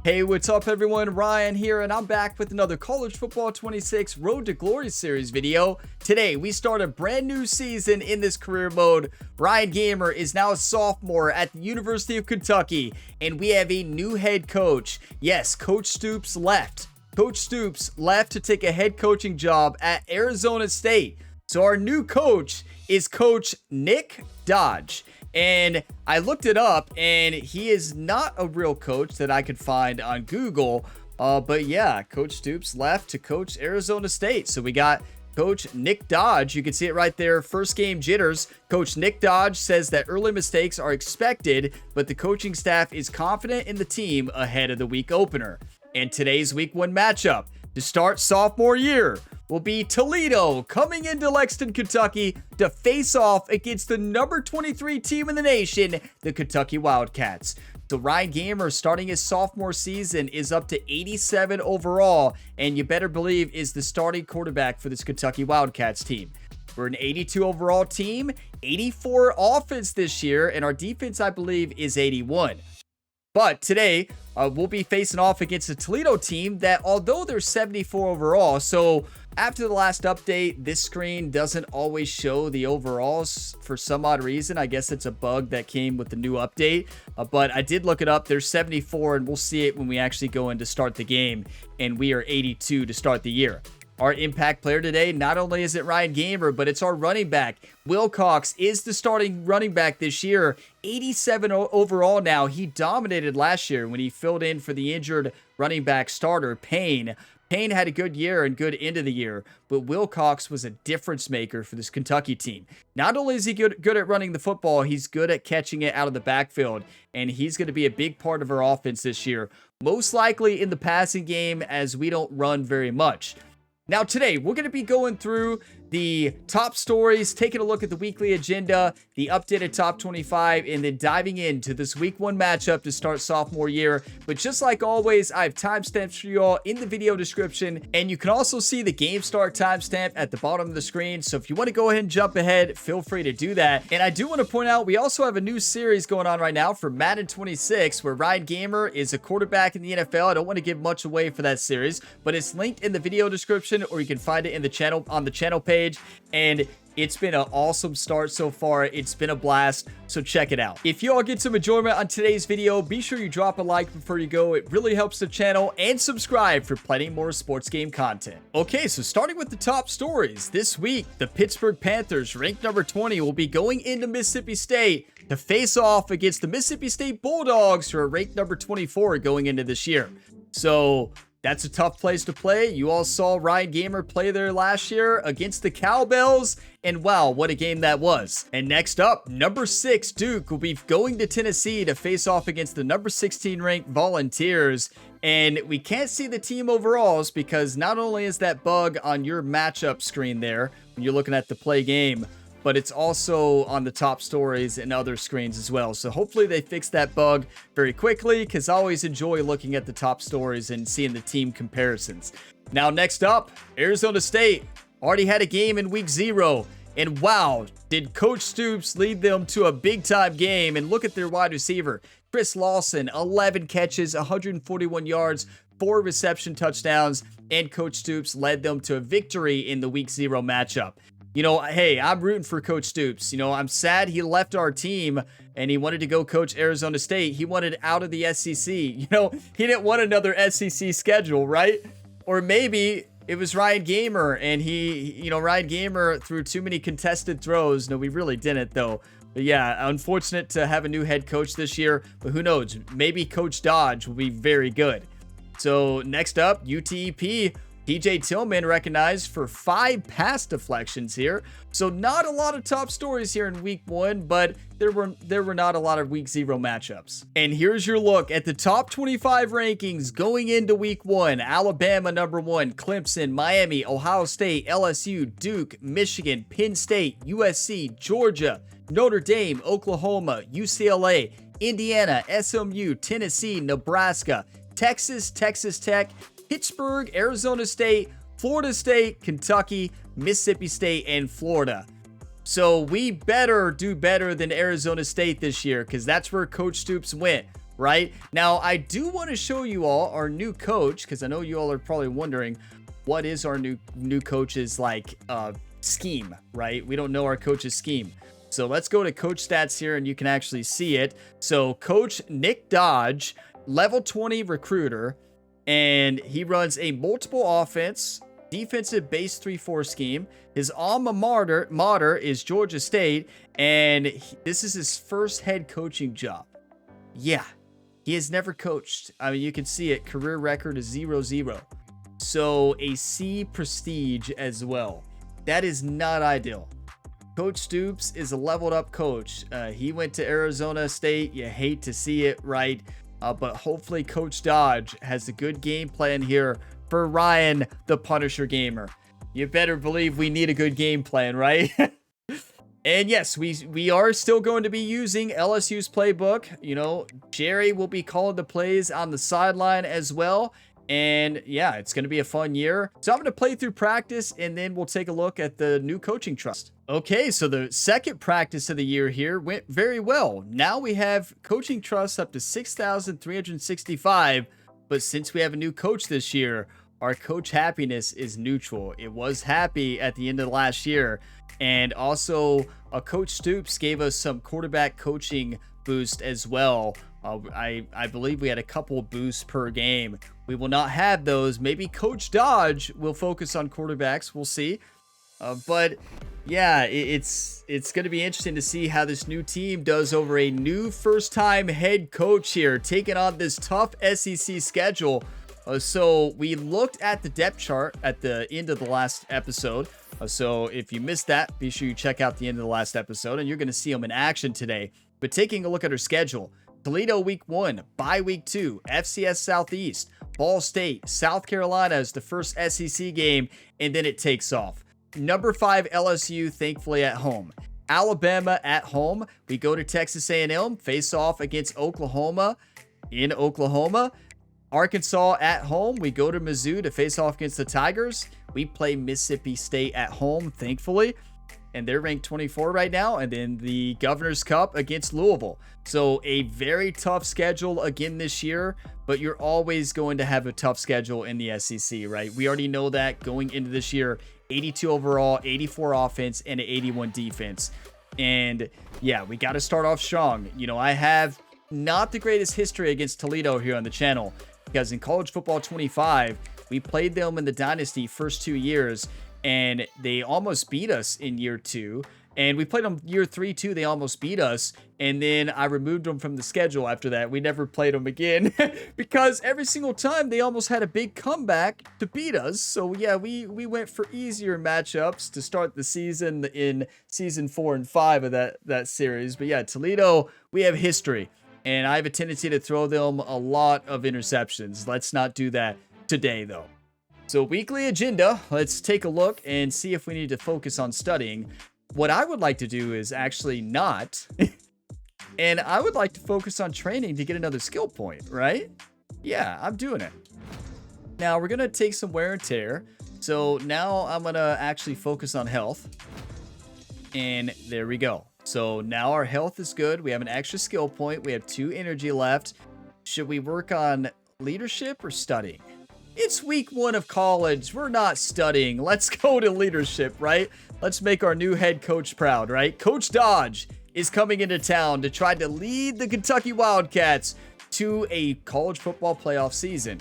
Hey, what's up everyone? Ryan here, and I'm back with another College Football 26 Road to Glory series video. Today, we start a brand new season in this career mode. Ryan Gamer is now a sophomore at the University of Kentucky, and we have a new head coach. Yes, Coach Stoops left. Coach Stoops left to take a head coaching job at Arizona State. So our new coach is Coach Nick Dodge. And I looked it up, and he is not a real coach that I could find on Google. But yeah, Coach Stoops left to coach Arizona State. So we got Coach Nick Dodge. You can see it right there. First game jitters. Coach Nick Dodge says that early mistakes are expected, but the coaching staff is confident in the team ahead of the week opener. And today's week 1 matchup to start sophomore year will be Toledo coming into Lexington, Kentucky to face off against the number 23 team in the nation, the Kentucky Wildcats. So Ryan Gamer, starting his sophomore season, is up to 87 overall, and you better believe is the starting quarterback for this Kentucky Wildcats team. We're an 82 overall team, 84 offense this year, and our defense, I believe, is 81. But today, we'll be facing off against a Toledo team that, although they're 74 overall, so after the last update, this screen doesn't always show the overalls for some odd reason. I guess it's a bug that came with the new update. But I did look it up. They're 74, and we'll see it when we actually go in to start the game. And we are 82 to start the year. Our impact player today, not only is it Ryan Gamer, but it's our running back. Will Cox is the starting running back this year. 87 overall now. He dominated last year when he filled in for the injured running back starter, Payne. Payne had a good year and good end of the year, but Will Cox was a difference maker for this Kentucky team. Not only is he good at running the football, he's good at catching it out of the backfield, and he's going to be a big part of our offense this year, most likely in the passing game as we don't run very much. Now today, we're going to be going through the top stories, taking a look at the weekly agenda, the updated top 25, and then diving into this week 1 matchup to start sophomore year. But just like always, I have timestamps for you all in the video description, and you can also see the game start timestamp at the bottom of the screen. So if you want to go ahead and jump ahead, feel free to do that. And I do want to point out, we also have a new series going on right now for Madden 26, where Ryan Gamer is a quarterback in the NFL. I don't want to give much away for that series, but it's linked in the video description, or you can find it in the channel on the channel page. And it's been an awesome start so far. It's been a blast, so check it out. If you all get some enjoyment on today's video, be sure you drop a like before you go. It really helps the channel, and subscribe for plenty more sports game content. Okay, so starting with the top stories. This week, the Pittsburgh Panthers, ranked number 20, will be going into Mississippi State to face off against the Mississippi State Bulldogs, who are ranked number 24 going into this year. So that's a tough place to play. You all saw Ryan Gamer play there last year against the Cowbells, and wow, what a game that was. And next up, number 6 Duke will be going to Tennessee to face off against the number 16 ranked Volunteers. And we can't see the team overalls because not only is that bug on your matchup screen there when you're looking at the play game, but it's also on the top stories and other screens as well. So hopefully they fix that bug very quickly, because I always enjoy looking at the top stories and seeing the team comparisons. Now next up, Arizona State already had a game in week 0. And wow, did Coach Stoops lead them to a big time game. And look at their wide receiver, Chris Lawson, 11 catches, 141 yards, 4 reception touchdowns, and Coach Stoops led them to a victory in the week 0 matchup. You know, hey, I'm rooting for Coach Stoops. You know, I'm sad he left our team and he wanted to go coach Arizona State. He wanted out of the SEC. You know, he didn't want another SEC schedule, right? Or maybe it was Ryan Gamer and Ryan Gamer threw too many contested throws. No, we really didn't though. But yeah, unfortunate to have a new head coach this year, but who knows? Maybe Coach Dodge will be very good. So next up, UTEP. PJ Tillman recognized for 5 pass deflections here. So not a lot of top stories here in week 1, but there were not a lot of week 0 matchups. And here's your look at the top 25 rankings going into week 1. Alabama number 1, Clemson, Miami, Ohio State, LSU, Duke, Michigan, Penn State, USC, Georgia, Notre Dame, Oklahoma, UCLA, Indiana, SMU, Tennessee, Nebraska, Texas, Texas Tech, Pittsburgh, Arizona State, Florida State, Kentucky, Mississippi State, and Florida. So we better do better than Arizona State this year, because that's where Coach Stoops went. right? Now, I do want to show you all our new coach, because I know you all are probably wondering, what is our new coach's like scheme, right? We don't know our coach's scheme. So let's go to coach stats here and you can actually see it. So coach Nick Dodge, level 20 recruiter, and he runs a multiple offense, defensive base 3-4 scheme. His alma mater is Georgia State, and this is his first head coaching job. Yeah, he has never coached. I mean, you can see it. Career record is 0-0. So a C prestige as well. That is not ideal. Coach Stoops is a leveled up coach. He went to Arizona State. You hate to see it, right? But hopefully Coach Dodge has a good game plan here for Ryan, the Punisher Gamer. You better believe we need a good game plan, right? And yes, we are still going to be using LSU's playbook. You know, Jerry will be calling the plays on the sideline as well. And yeah, it's going to be a fun year. So I'm going to play through practice and then we'll take a look at the new coaching trust. Okay, so the second practice of the year here went very well. Now we have coaching trust up to 6,365. But since we have a new coach this year, our coach happiness is neutral. It was happy at the end of last year. And also, Coach Stoops gave us some quarterback coaching boost as well. I believe we had a couple boosts per game. We will not have those. Maybe Coach Dodge will focus on quarterbacks. We'll see. But yeah, it's going to be interesting to see how this new team does over a new first-time head coach here, taking on this tough SEC schedule. So we looked at the depth chart at the end of the last episode. So if you missed that, be sure you check out the end of the last episode, and you're going to see them in action today. But taking a look at our schedule, Toledo week 1, bye week 2, FCS Southeast, Ball State, South Carolina is the first SEC game, and then it takes off. Number 5 LSU, thankfully at home. Alabama at home. We go to Texas A&M, face off against Oklahoma in Oklahoma. Arkansas at home. We go to Mizzou to face off against the Tigers. We play Mississippi State at home, thankfully. And they're ranked 24 right now. And then the Governor's Cup against Louisville. So a very tough schedule again this year. But you're always going to have a tough schedule in the SEC, right? We already know that going into this year. 82 overall, 84 offense, and an 81 defense. And yeah, we got to start off strong. You know, I have not the greatest history against Toledo here on the channel. Because in College Football 25, we played them in the Dynasty first 2 years, and they almost beat us in year 2. And we played them year 3 too. They almost beat us, and then I removed them from the schedule after that. We never played them again because every single time they almost had a big comeback to beat us. So yeah, we went for easier matchups to start the season in season 4 and 5 of that series. But yeah, Toledo, we have history. And I have a tendency to throw them a lot of interceptions. Let's not do that today, though. So weekly agenda, let's take a look and see if we need to focus on studying. What I would like to do is actually not. And I would like to focus on training to get another skill point, right? Yeah, I'm doing it. Now, we're going to take some wear and tear. So now I'm going to actually focus on health. And there we go. So now our health is good. We have an extra skill point. We have 2 energy left. Should we work on leadership or studying? It's week 1 of college. We're not studying. Let's go to leadership, right? Let's make our new head coach proud, right? Coach Dodge is coming into town to try to lead the Kentucky Wildcats to a college football playoff season.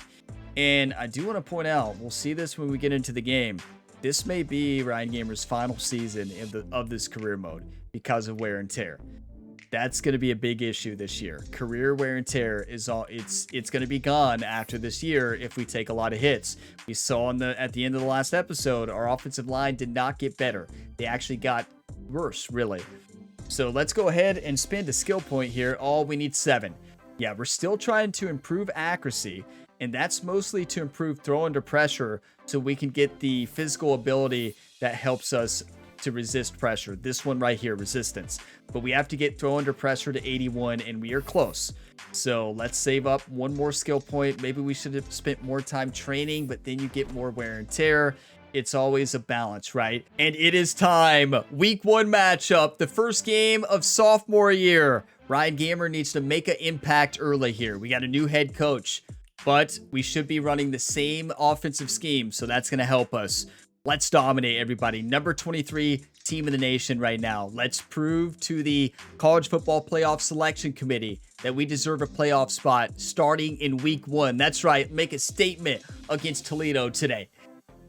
And I do want to point out, we'll see this when we get into the game. This may be Ryan Gamer's final season of this career mode because of wear and tear. That's going to be a big issue this year. Career wear and tear is all it's going to be gone after this year if we take a lot of hits. We saw at the end of the last episode, our offensive line did not get better. They actually got worse, really. So let's go ahead and spend a skill point here. We need 7. Yeah, we're still trying to improve accuracy, and that's mostly to improve throw under pressure so we can get the physical ability that helps us to resist pressure. This one right here, resistance. But we have to get throw under pressure to 81, and we are close. So let's save up 1 more skill point. Maybe we should have spent more time training, but then you get more wear and tear. It's always a balance, right? And it is time. Week 1 matchup, the first game of sophomore year. Ryan Gamer needs to make an impact early here. We got a new head coach, but we should be running the same offensive scheme, so that's going to help us. Let's dominate, everybody. Number 23 team in the nation right now. Let's prove to the College Football Playoff Selection Committee that we deserve a playoff spot starting in week 1. That's right. Make a statement against Toledo today.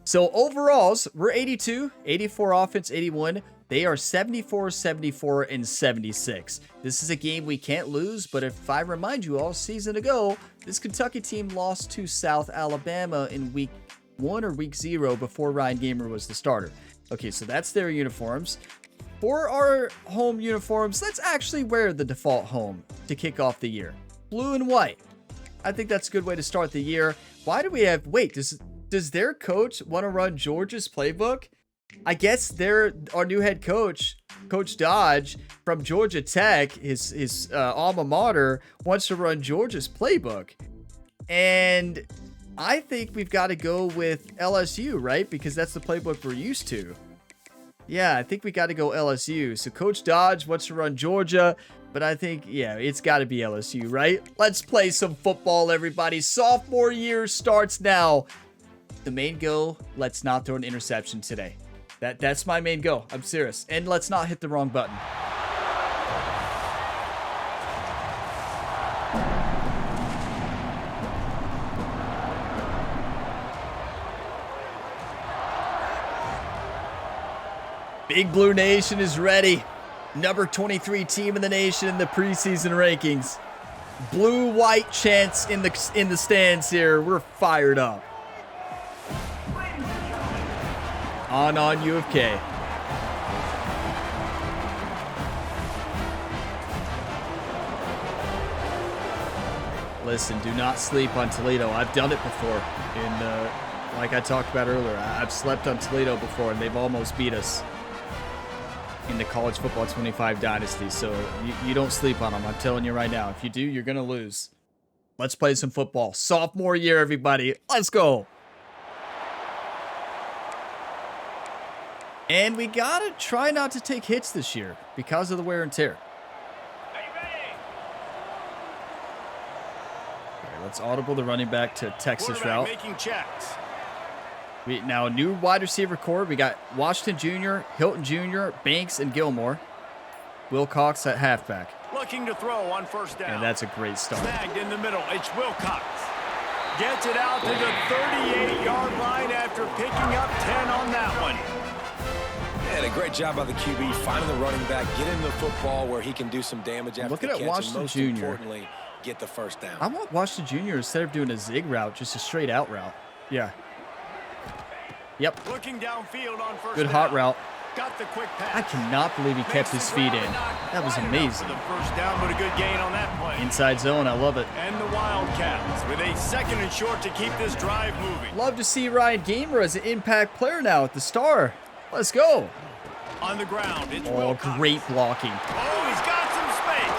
So overalls, we're 82, 84 offense, 81. They are 74, 74, and 76. This is a game we can't lose, but if I remind you all, season ago, this Kentucky team lost to South Alabama in week 1 or week 0 before Ryan Gamer was the starter. Okay, so that's their uniforms. For our home uniforms, let's actually wear the default home to kick off the year. Blue and white. I think that's a good way to start the year. Why do we have... Wait, does their coach want to run Georgia's playbook? I guess our new head coach, Coach Dodge from Georgia Tech, his alma mater, wants to run Georgia's playbook. And I think we've got to go with LSU, right? Because that's the playbook we're used to. Yeah, I think we got to go LSU. So Coach Dodge wants to run Georgia, but I think, yeah, it's got to be LSU, right? Let's play some football, everybody. Sophomore year starts now. The main goal, let's not throw an interception today. That's my main goal. I'm serious. And let's not hit the wrong button. Big Blue Nation is ready. Number 23 team in the nation in the preseason rankings. Blue-white chants in the stands here. We're fired up. On U of K. Listen, do not sleep on Toledo. I've done it before. Like I talked about earlier, I've slept on Toledo before, and they've almost beat us in the College Football 25 Dynasty. So you don't sleep on them. I'm telling you right now. If you do, you're going to lose. Let's play some football. Sophomore year, everybody. Let's go. And we got to try not to take hits this year because of the wear and tear. Okay, let's audible the running back to Texas route. Making checks. Now, new wide receiver core. We got Washington Jr., Hilton Jr., Banks, and Gilmore. Wilcox at halfback. Looking to throw on first down. And that's a great start. Snagged in the middle. It's Wilcox. Gets it out to the 38-yard line after picking up 10 on that one. And a great job by the QB finding the running back, getting the football where he can do some damage after Looking the at catch, Washington and most Jr. importantly, get the first down. I want Washington Jr. instead of doing a zig route, just a straight out route. Yeah. Yep. Looking downfield on first Good down. hot route. Got the quick pass. I cannot believe he kept his feet in. That was amazing. For the first down, but a good gain on that play. Inside zone, I love it. And the Wildcats with a second and short to keep this drive moving. Love to see Ryan Gamer as an impact player now at the Star. Let's go. On the ground, it's Oh, Wilcox. great blocking. Oh, he's got some space.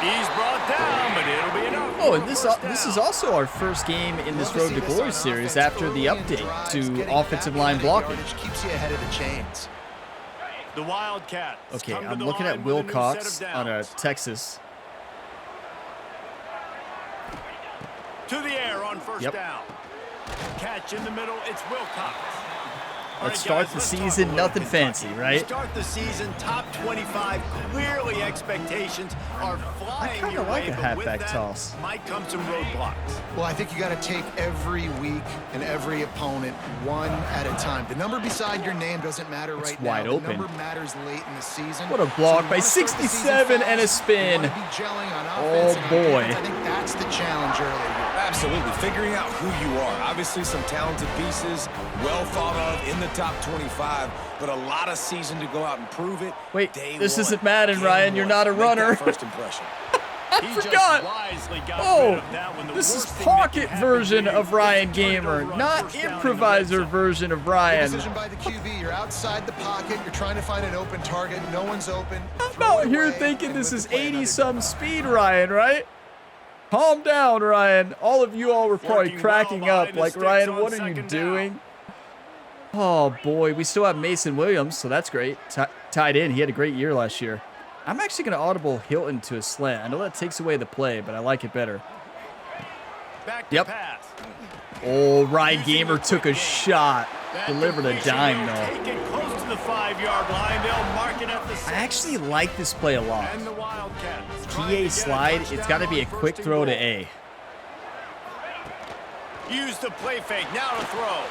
He's brought down, but it'll be enough. Oh, and this is also our first game in this Road to Glory series after the update to offensive line blocking. Keeps you ahead of the chains. The Wildcats. Okay, come to I'm the looking line at with a new Wilcox set of on downs. Texas. To the air on first Yep. down. Catch in the middle, it's Wilcox. All Let's right, start guys, the let's talk season, a little nothing Kentucky. fancy, right? Start the season top 25. Clearly, expectations are flying kinda your like way, a but with halfback that toss. might come some roadblocks. Well, I think you got to take every week and every opponent one at a time. The number beside your name doesn't matter It's right wide now. open. The number matters late in the season. What a block you by wanna start the season 67 and a fast, spin. you wanna be gelling on Oh, offense and on boy. defense. I think that's the challenge early here. Absolutely. Figuring out who you are. Obviously, some talented pieces, well thought of in the top 25, but a lot of season to go out and prove it. Wait, Day this one, isn't Madden, game Ryan. You're one. not a Make that runner. First impression. I He just forgot. wisely got rid Oh, of that one. The this is worst thing that pocket can happen version to you of is Ryan to turn it Gamer, over on not first down in the red improviser zone. version of Good Ryan. decision by the QB. You're outside the pocket. You're trying to find an open target. No one's open. I'm Throw out it here away thinking and this live is to play another 80-some down. speed, Ryan, right? Calm down, Ryan. All of you all were probably Working cracking well up behind the like, sticks Ryan, on what are you second doing? Oh, boy. We still have Mason Williams, so that's great. Tied in. He had a great year last year. I'm actually going to audible Hilton to a slant. I know that takes away the play, but I like it better. Back to pass. Oh, Ryan Gamer took a shot. Delivered a dime, though. Taken close to the 5-yard line. They'll mark it at the 6. I actually like this play a lot. And the Wildcats. PA slide, it's got to be a quick throw to A. Use the play fake. Now to throw.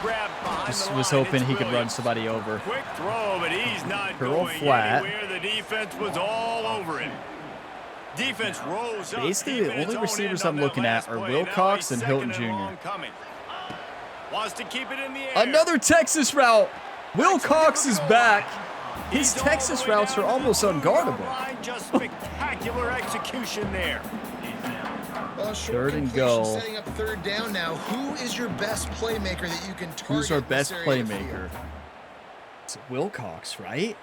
Grab behind Just the was line. hoping It's he could run Williams. somebody over. Quick throw, but he's not Curl going flat. anywhere. The defense was all over him. Defense rolls up. Basically, the only receivers I'm looking at are Wilcox and Hilton Jr. Wants to keep it in the air. Another Texas route. Wilcox is back. His Texas routes are almost unguardable. Just spectacular execution there. Third and goal. Setting up third down now. Who is your best playmaker that you can target? Who's our best in this area of the playmaker? field? It's Wilcox, right?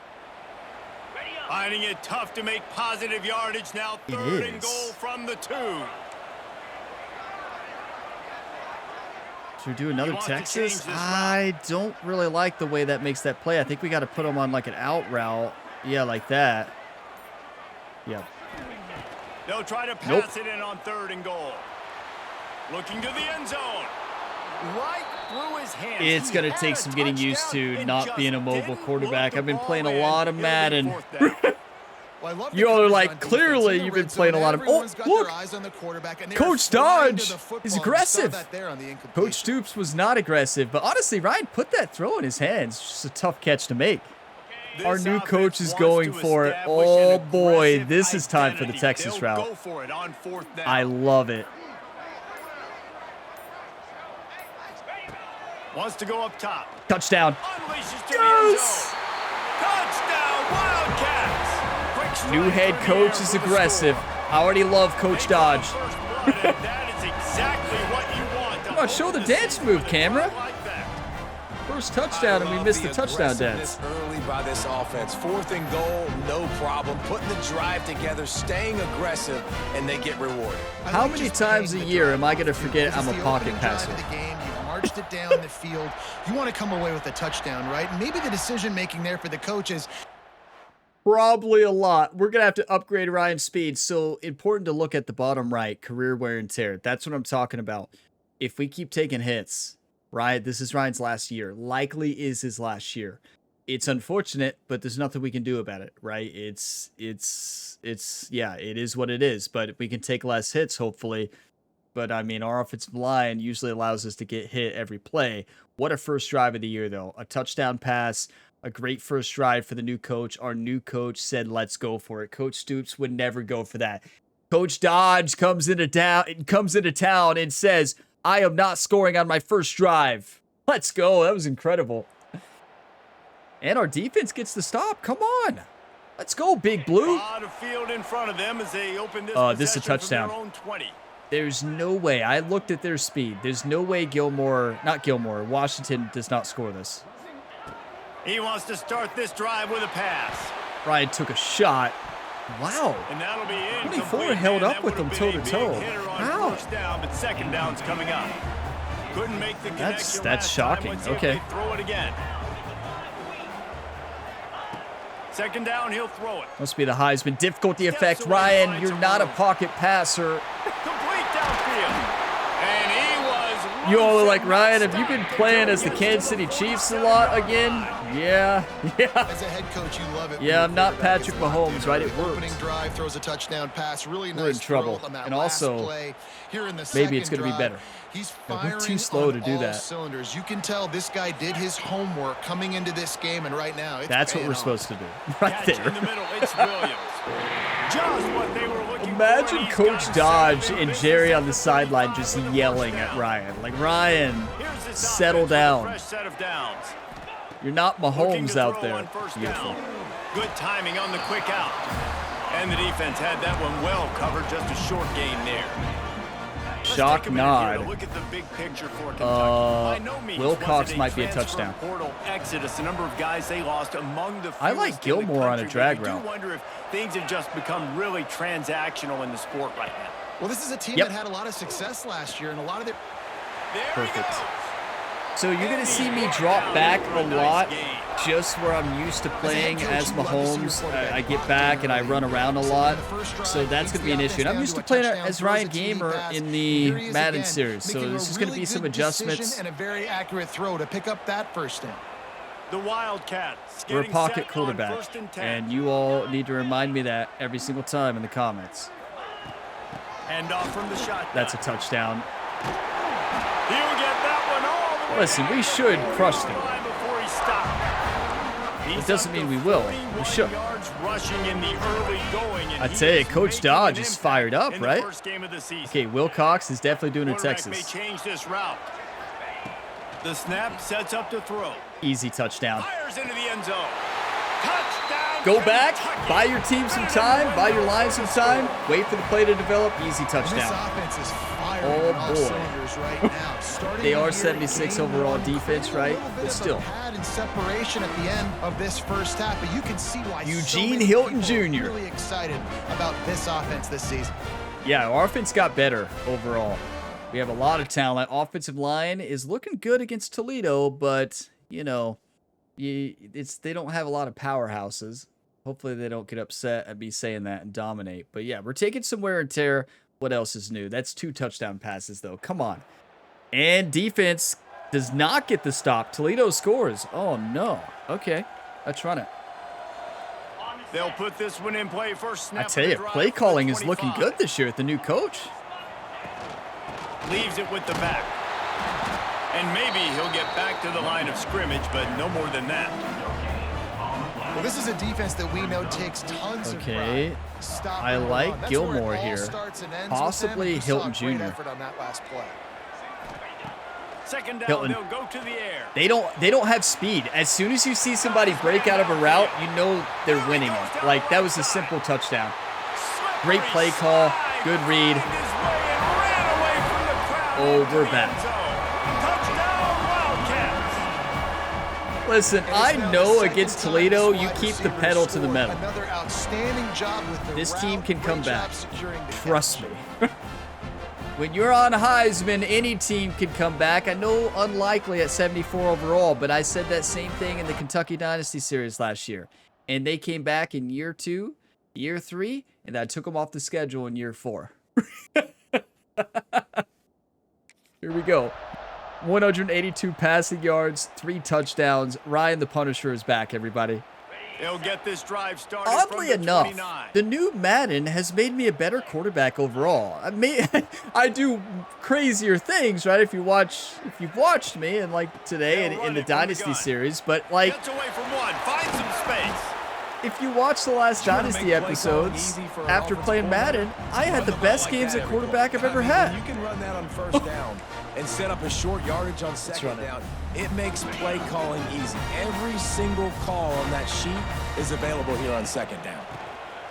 Finding it tough to make positive yardage now. Third and goal from the 2. Should we do another Texas? I don't really like the way that makes that play. I think we got to put him on like an out route. Yeah, like that. Yep. They'll try to pass it in on 3rd and goal. Looking to the end zone. Right through his hands. It's going to take some getting used to not being a mobile quarterback. I've been playing a lot of Madden. You all are like, clearly you've been playing a lot of... Oh, look! Coach Dodge is aggressive. Coach Stoops was not aggressive, but honestly, Ryan put that throw in his hands. Just a tough catch to make. Our new coach is going for it. Oh boy, this is time for the Texas route. I love it. Wants to go up top. Touchdown. Yes! Touchdown, Wildcats! New head coach is aggressive. I already love Coach Dodge. That is exactly what you want. Come on, show the dance move, camera. First touchdown, and we missed the touchdown dance. Early by this offense. 4th and goal, no problem. Putting the drive together, staying aggressive, and they get rewarded. How many times a year am I going to forget I'm a pocket passer? You've marched it down the field. You want to come away with a touchdown, right? Maybe the decision-making there for the coaches. Probably a lot. We're going to have to upgrade Ryan's speed. So important to look at the bottom right, career wear and tear. That's what I'm talking about. If we keep taking hits, right, this is Ryan's last year. Likely is his last year. It's unfortunate, but there's nothing we can do about it, right? Yeah, it is what it is. But we can take less hits, hopefully. But, I mean, our offensive line usually allows us to get hit every play. What a first drive of the year, though. A touchdown pass. A great first drive for the new coach. Our new coach said, let's go for it. Coach Stoops would never go for that. Coach Dodge comes into town and says, I am not scoring on my first drive. Let's go. That was incredible. And our defense gets the stop. Come on. Let's go, Big Blue. A lot of field in front of them as they open this this is a touchdown. From their own 20. There's no way. I looked at their speed. There's no way Washington does not score this. He wants to start this drive with a pass. Ryan took a shot. Wow. And that'll be 24 held up with them toe-to-toe. Wow. First down, but second down's coming up. Couldn't make the connection. That's shocking. Okay. Throw it again. Second down, he'll throw it. Must be the Heisman difficulty effect. Ryan, you're not a pocket passer. Complete downfield. And he was... You all are like, Ryan, have you been playing as the Kansas City Chiefs a lot again? Yeah. As a head coach, you love it. Yeah, I'm not Patrick Mahomes, right? It works. Opening drive throws a touchdown pass. Really nice. We're in trouble. And also, maybe it's going to be better. He's we're too slow to do that. Cylinders. You can tell this guy did his homework coming into this game, and right now, that's what we're supposed to do. Right there. In the middle, it's Williams. Just what they were looking Imagine for. Coach Dodge and Jerry on the sideline just yelling at Ryan. Like, Ryan, settle down. Fresh set of downs. You're not Mahomes out there. Beautiful. Good timing on the quick out. And the defense had that one well covered. Just a short gain there. Shock nod. Look at the big picture for Kentucky. By no means Wilcox might be a touchdown. Portal exodus, the number of guys they lost among the I like Gilmore on a drag route. I do wonder if things have just become really transactional in the sport right now. Well, this is a team that had a lot of success last year, and a lot of their... Perfect. So you're going to see me drop back a lot, just where I'm used to playing as Mahomes. I get back and I run around a lot, so that's going to be an issue. And I'm used to playing as Ryan Gamer in the Madden series, so this is going to be some adjustments. And a very accurate throw to pick up that first down. The Wildcats. We're a pocket quarterback, and you all need to remind me that every single time in the comments. Hand off from the shot. That's a touchdown. He'll get that one all the way. Listen, we should crush them. Before he stopped. It doesn't mean we will. We should. Rushing in the early going, I tell you, Coach Dodge is fired up, right? Okay, Wilcox is definitely doing it Texas. May change this route. The snap sets up to throw. Easy touchdown. Fires into the end zone. Touchdown. Go back, buy your team some time, buy your line some time, wait for the play to develop, easy touchdown. Oh boy. They are 76 overall defense, right? But still. Separation at the end of this first half, but you can see why Eugene Hilton Jr. really excited about this offense this season. Yeah, our offense got better overall. We have a lot of talent. Offensive line is looking good against Toledo, but, you know, they don't have a lot of powerhouses. Hopefully they don't get upset at me saying that and dominate. But, yeah, we're taking some wear and tear. What else is new? That's 2 touchdown passes, though. Come on. And defense does not get the stop. Toledo scores. Oh, no. Okay. Let's run it. They'll put this one in play first snap. I tell you, play calling is looking good this year with the new coach. Leaves it with the back. And maybe he'll get back to the line of scrimmage, but no more than that. Well, this is a defense that we know takes tons of pride. I like Gilmore here. Possibly Hilton Jr. Second down, Hilton. they'll go to the air. They don't have speed. As soon as you see somebody break out of a route, you know they're winning it. Like, that was a simple touchdown. Great play call. Good read. Oh, we're back. Listen, I know against Toledo, you keep the pedal to the metal. This team can come back. Trust me. When you're on Heisman, any team can come back. I know unlikely at 74 overall, but I said that same thing in the Kentucky Dynasty Series last year. And they came back in year 2, year 3, and I took them off the schedule in year 4. Here we go. 182 passing yards, 3 touchdowns. Ryan the Punisher is back, everybody. They'll get this drive started. Oddly enough, the new Madden has made me a better quarterback overall. I do crazier things, right? If you've watched me and like today in the Dynasty series, but like, gets away from one, finds some space. If you watch the last Dynasty episodes, after playing Madden, I had the best games at quarterback I've ever had. You can run that on first down and set up a short yardage on second down. It makes play calling easy. Every single call on that sheet is available here on second down.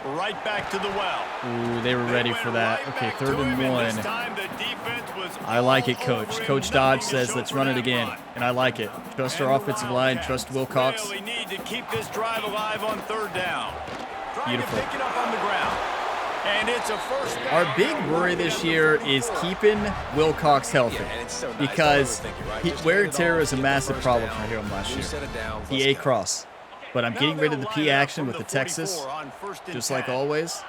Right back to the well. Ooh, they were ready for that. Okay, 3rd and 1. I like it, Coach. Coach Dodge says, let's run it again. And I like it. Trust our offensive line. Trust Wilcox. Really need to keep this drive alive on 3rd down. Beautiful. Pick it up on the ground. And it's a first down. Our big worry this year is keeping Wilcox healthy. Because wear and tear is a massive problem for him last year. He A-cross. But I'm getting rid of the P action with the Texas, just like always.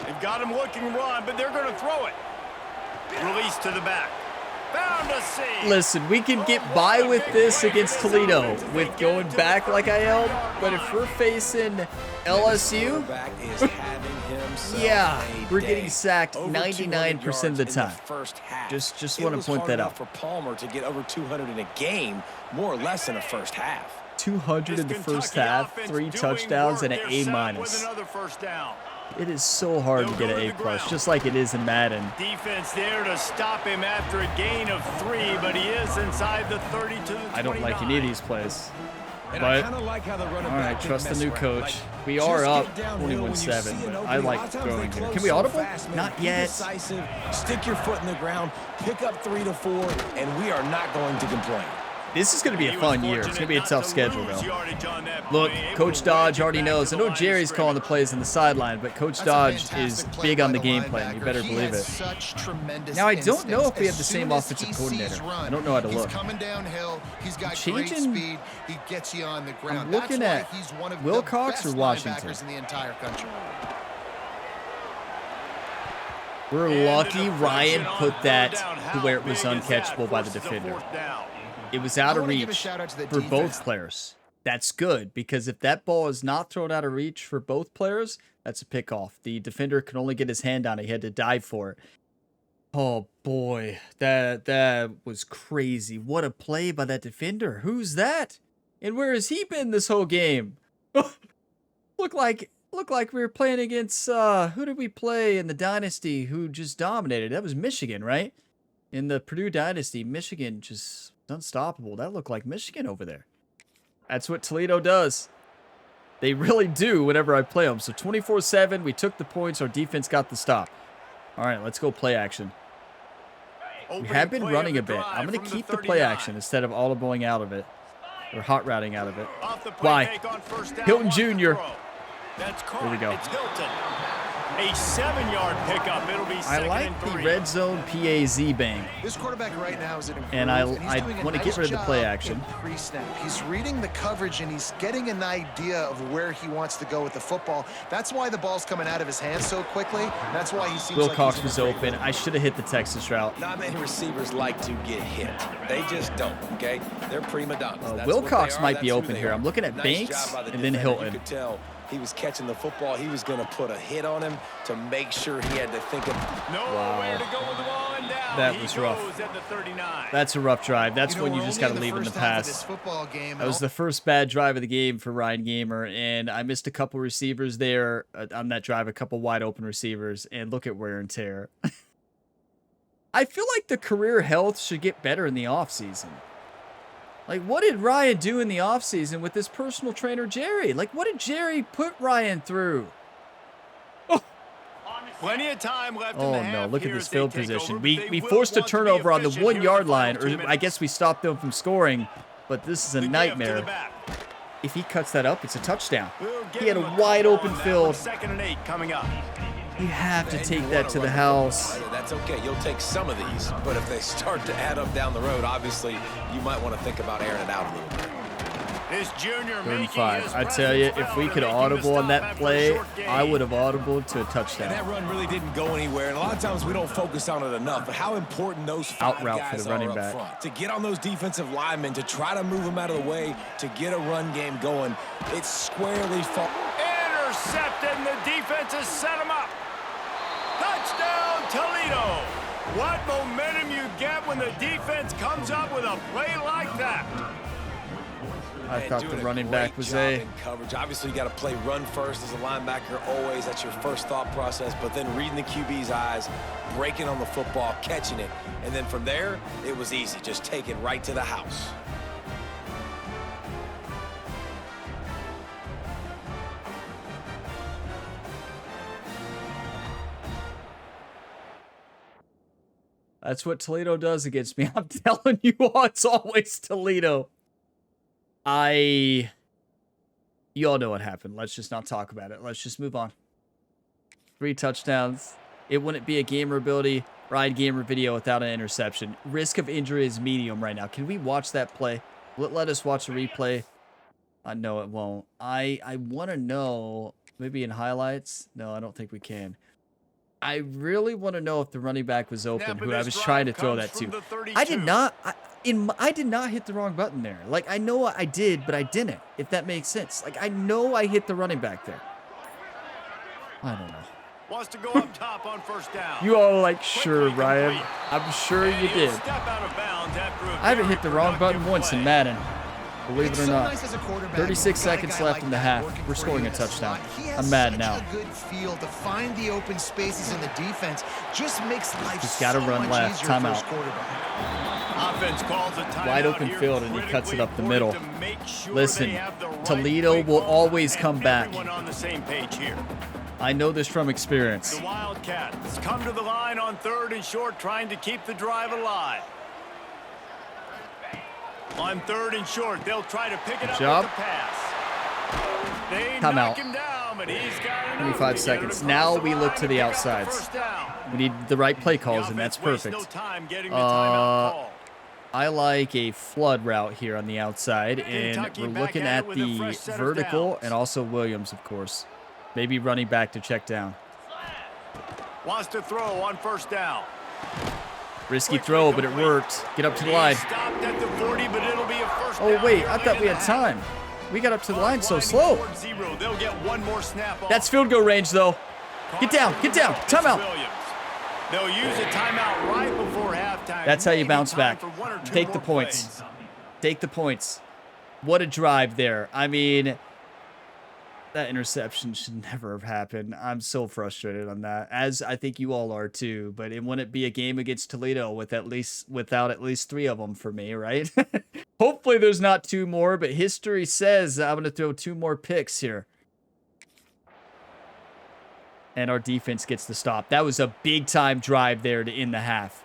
They've got him looking run, but they're going to throw it. Release to the back. Found a seam. Listen, we can get by with this against Toledo with going back like I yelled, but if we're facing LSU, yeah, we're getting sacked 99% of the time. Just want to point that out. For Palmer to get over 200 in a game, more or less in a first half. 200 in the first half, 3 touchdowns, and an A-minus. It is so hard to get an A+, just like it is in Madden. Defense there to stop him after a gain of 3, but he is inside the 30 to the 29. I don't like any of these plays. But, all right, trust the new coach. We are up 21-7, but I like throwing here. Can we audible? Not yet. Stick your foot in the ground, pick up 3 to 4, and we are not going to complain. This is going to be a fun year. It's going to be a tough schedule, though. Look, Coach Dodge already knows. I know Jerry's calling the plays on the sideline, but Coach Dodge is big on the game plan. You better believe it. Now, I don't know if we have the same offensive coordinator. I don't know how to look. Changing. I'm looking at Wilcox or Washington. We're lucky Ryan put that to where it was uncatchable by the defender. It was out of reach for both players. That's good, because if that ball is not thrown out of reach for both players, that's a pickoff. The defender can only get his hand on it. He had to dive for it. Oh, boy. That was crazy. What a play by that defender. Who's that? And where has he been this whole game? Looked like we were playing against, who did we play in the Dynasty who just dominated? That was Michigan, right? In the Purdue Dynasty, Michigan just unstoppable. That looked like Michigan over there. That's what Toledo does. They really do whenever I play them. So 24-7, we took the points. Our defense got the stop. All right, let's go play action. We have been running a bit. I'm going to keep the play action instead of audible-ing out of it. Or hot routing out of it. Why? Hilton Jr. Here we go. A 7-yard pickup. It'll be I like the red zone PAZ bang. This quarterback right now is and I want to get rid of the play action. Pre-snap. He's reading the coverage and he's getting an idea of where he wants to go with the football. That's why the ball's coming out of his hands so quickly. That's why he seems Wilcox like was open. I should have hit the Texas route. Not many receivers like to get hit. They just don't, okay? They're prima donnas. Wilcox might be open here. I'm looking at Banks and then Hilton. You could tell he was catching the football. He was going to put a hit on him to make sure he had to think of. Nowhere to go with the ball, and down that was rough. That's a rough drive. That's when you just got to leave in the pass. That was the first bad drive of the game for Ryan Gamer, and I missed a couple receivers there on that drive, a couple wide open receivers, and look at wear and tear. I feel like the career health should get better in the offseason. Like, what did Ryan do in the offseason with his personal trainer, Jerry? Like, what did Jerry put Ryan through? Oh, plenty of time left oh no, look at this field position. We forced a turnover on the 1 yard line, or I guess we stopped them from scoring, but this is a nightmare. If he cuts that up, it's a touchdown. He had a wide open field. 2nd and 8 coming up. You have to take that to the house. That's okay. You'll take some of these, but if they start to add up down the road, obviously you might want to think about airing it out a little bit. This junior 3rd and 5. I tell you, if we could audible on that play, I would have audibled to a touchdown. And that run really didn't go anywhere, and a lot of times we don't focus on it enough, but how important those out route for the running back. Front. To get on those defensive linemen, to try to move them out of the way, to get a run game going, it's squarely intercepted, and the defense has set him up. Touchdown, Toledo. What momentum you get when the defense comes up with a play like that. I thought the running back was a coverage. Obviously, you got to play run first as a linebacker always. That's your first thought process. But then reading the QB's eyes, breaking on the football, catching it. And then from there, it was easy. Just take it right to the house. That's what Toledo does against me. I'm telling you all, it's always Toledo. You all know what happened. Let's just not talk about it. Let's just move on. 3 touchdowns. It wouldn't be a Gamer ability, Ryan Gamer video without an interception. Risk of injury is medium right now. Can we watch that play? Let us watch a replay. No, it won't. I want to know, maybe in highlights? No, I don't think we can. I really want to know if the running back was open, who I was trying to throw that to. I did not. I did not hit the wrong button there. Like, I know I did, but I didn't, if that makes sense. Like, I know I hit the running back there. I don't know. Wants to go up top on 1st down. You all like, sure, Ryan. I'm sure you did. I haven't hit the wrong button once in Madden. Believe it or not. 36 seconds left in the half. We're scoring a touchdown. I'm mad now. Good feel to find the open spaces in the defense. Just makes life just got to run left. Timeout. Offense calls a timeout. Wide open field, and he cuts it up the middle. Listen, Toledo will always come back. On the same page here. I know this from experience. The Wildcats come to the line on 3rd and short, trying to keep the drive alive. On 3rd and short, they'll try to pick it up job. with the pass. They Time knock out. him down, but he's got enough 25 to get it seconds. across Now the we look line to to the pick up outsides. first down. We need the right play The calls, and that's offense wastes perfect. no time getting the timeout call. I like a flood route here on the outside, and Kentucky we're back looking at it at with a the fresh set of vertical downs. and also Williams, of course. Maybe running back to check down. Wants to throw on 1st down. Risky throw, but it worked. Get up to the line. Stopped at the 40, but it'll be a first Oh, down wait, here I late thought we in had the time. We got up to the line so half. slow. Toward 0. They'll get one more snap off. That's field goal range, though. Get down, get down. Timeout. Williams. They'll use a timeout right before halftime. That's how you Maybe bounce time back. for 1 or 2 Take the more points. plays. Take the points. What a drive there. I mean, that interception should never have happened. I'm so frustrated on that, as I think you all are too. But it wouldn't be a game against Toledo without at least 3 of them for me, right? Hopefully there's not 2 more, but history says I'm going to throw 2 more picks here. And our defense gets the stop. That was a big-time drive there to end the half.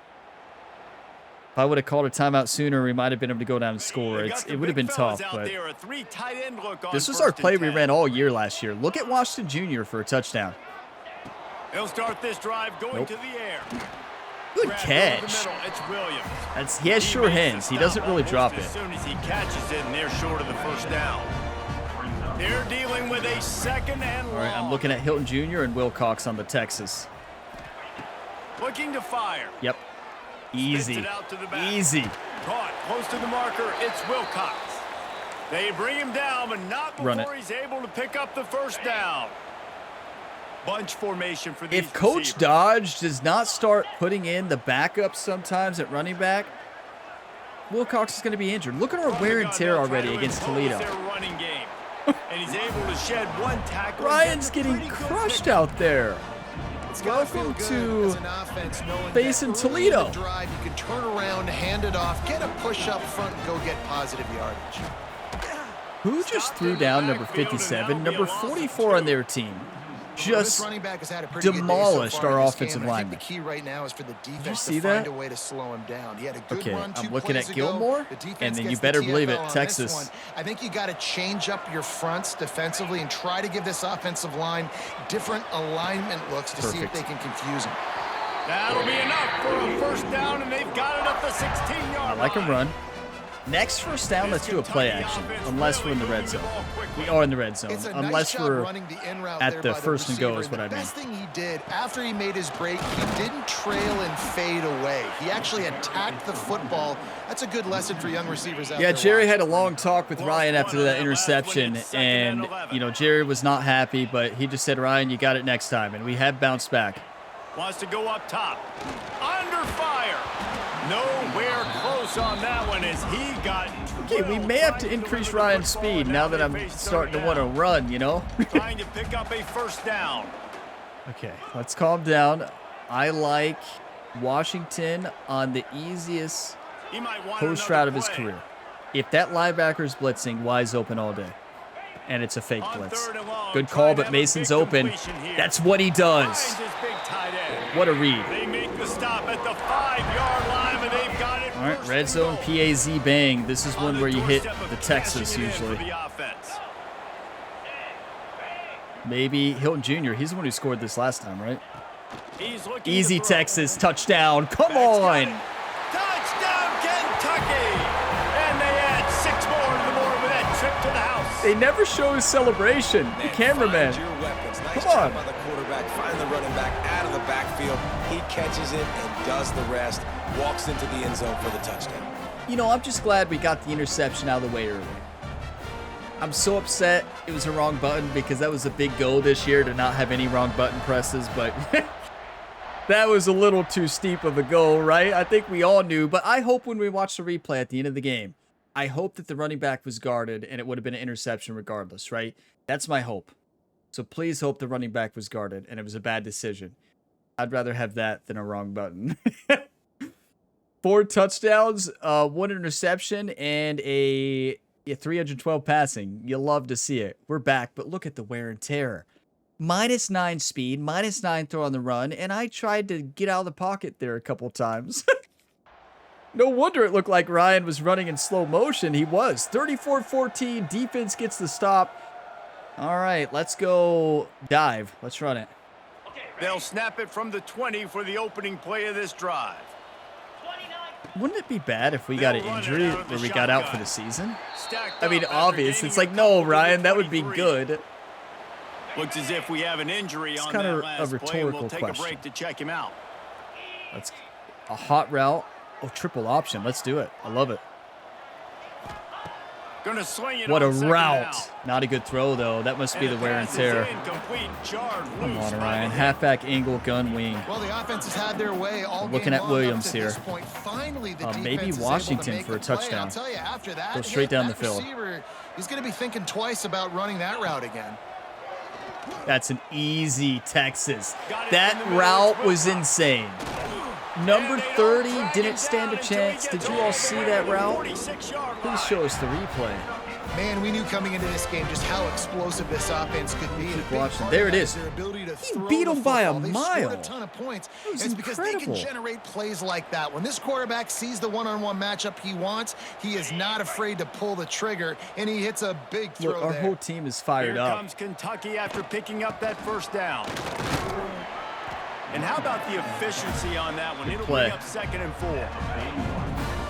If I would have called a timeout sooner, we might have been able to go down and score. They got the It would have big been fellas tough, out but there, a 3 tight end look on this was our 1st play and we 10. ran all year last year. Look at Washington Jr. for a touchdown. They'll start this drive going Nope. to the air. Good Grab over the catch. middle. It's Williams. He has sure makes the hands. He stop doesn't really almost drop it. As soon as he catches it, and they're short of the first down. They're dealing with a 2nd and long. All right, I'm looking at Hilton Jr. and Wilcox on the Texas. Looking to fire. Yep. Easy. Spits it out to the back. Easy. Caught close to the marker. It's Wilcox. They bring him down, but not Run it. before he's able to pick up the first down. Bunch formation for these If Coach receivers. Dodge does not start putting in the backups sometimes at running back, Wilcox is going to be injured. Look at our wear and tear already against Toledo. Their running game. And he's able to shed 1 tackle. Ryan's getting crushed out there. It's gotta feel Welcome good to as an offense knowing facing that early in the Toledo. drive, you can turn around, hand it off, get a push up front, and go get positive yardage. Who just threw down number 57, number 44 on their team? This Just running back has had a pretty good day so demolished far our in this offensive game, and I lineman. think the key right now is for the defense see to find that? a way to slow him down. He had a good Okay, run 2 I'm looking plays at ago. Gilmore, The defense and then you gets the better believe TFL it, on this Texas. one. I think you got to change up your fronts defensively and try to give this offensive line different alignment looks to see if Perfect. they can confuse him. That'll be enough for a first down, and they've got it up the 16-yard line. I like him run. Next first down, let's do a play action, unless we're in the red zone. We are in the red zone, It's a unless nice job we're running the in route at there the by first and go receiver. is what I The mean. best thing he did after he made his break, he didn't trail and fade away. He actually attacked the football. That's a good lesson for young receivers out Yeah, there. Jerry watching. had a long talk with Ryan after that interception, and, you know, Jerry was not happy, but he just said, Ryan, you got it next time, and we have bounced back. Wants to go up top. Under fire. Nowhere close on that one as he got Okay, we may have to increase Ryan's speed now that I'm starting to want to run, you know? Trying to pick up a first down. Okay, let's calm down. I like Washington on the easiest He might want post route of his career. If that linebacker's blitzing, Wise open all day. And it's a fake blitz. Good call, but Mason's open. That's what he does. What a read. They make the stop at the 5-yard line, and they've got it. All right, red zone PAZ bang. This is one where you hit the Texas usually. Maybe Hilton Jr. He's the one who scored this last time, right? Easy Texas touchdown. Come on. Touchdown, Kentucky! And they add 6 more to the board with that trip to the house. They never show his celebration. The cameraman. Find your weapons. Nice Come job on. by the quarterback. Find the running back out of the backfield. He catches it and does the rest. Walks into the end zone for the touchdown. You know, I'm just glad we got the interception out of the way early. I'm so upset it was a wrong button because that was a big goal this year to not have any wrong button presses, but that was a little too steep of a goal, right? I think we all knew, but I hope when we watch the replay at the end of the game, I hope that the running back was guarded and it would have been an interception regardless, right? That's my hope. So please hope the running back was guarded and it was a bad decision. I'd rather have that than a wrong button. 4 touchdowns, 1 interception, and a 312 passing. You love to see it. We're back, but look at the wear and tear. -9 speed, -9 throw on the run, and I tried to get out of the pocket there a couple times. No wonder it looked like Ryan was running in slow motion. He was. 34-14. Defense gets the stop. All right, let's go dive. Let's run it. They'll snap it from the 20 for the opening play of this drive. Wouldn't it be bad if we got an injury or we got out for the season? I mean, obvious. It's like, no, Ryan, that would be good. Looks as if we have an injury on kind that of last a rhetorical play. We'll take question. a break to check him out. That's a hot route. Oh, triple option. Let's do it. I love it. Gonna swing it What a on second route. down. Not a good throw, though. That must be the wear and pass is tear. incomplete, jarred Come loose on, by Ryan. the Halfback angle, gun wing. Well, the offense has had their way all Looking game at long Williams up to here. this point. Finally, the Maybe defense is able to Washington make for a the play. touchdown. I'll tell you, after that Go straight hit, down that the field. receiver, he's going to be thinking twice about running that route again. That's an easy Texas. That route was insane. Number 30 didn't stand a chance. Did you all see that route? Please show us the replay. Man, we knew coming into this game just how explosive this offense could be. Keep watching. There it is. He beat them by a mile. They scored a ton of points. That was It's because they can incredible. generate plays like that. When this quarterback sees the one-on-one matchup he wants, he is not afraid to pull the trigger, and he hits a big throw Look, our there. whole team is fired Here up. comes Kentucky after picking up that first down. And how about the efficiency on that one? It'll play. bring up 2nd and 4.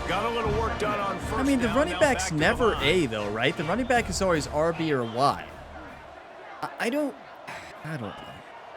Got a little work done on first I mean, the down, running now back's back to the never line. A, though, right? The running back is always RB or Y. I don't know.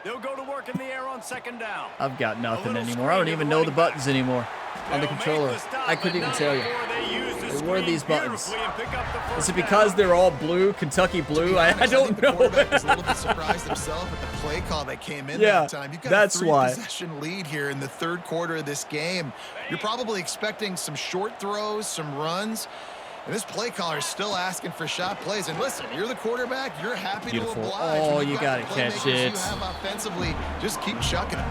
They'll go to work in the air on 2nd down. I've got nothing little anymore. I don't screen even to know the running back. buttons anymore on the They'll make controller. the stop, I couldn't but even not tell you. before they use the Where are screen these buttons? beautifully and pick up the first Is it because down. they're all blue, Kentucky blue? I I don't think the know. quarterback was a little bit surprised himself at the play call that came in Yeah, that time. You've got that's a why. three-possession lead here in the third quarter of this game. You're probably expecting some short throws, some runs. And this play caller is still asking for shot plays. And listen, you're the quarterback. You're happy Beautiful. to oblige. Oh, When you you've got gotta the catch playmakers it. You have offensively, just keep chucking them.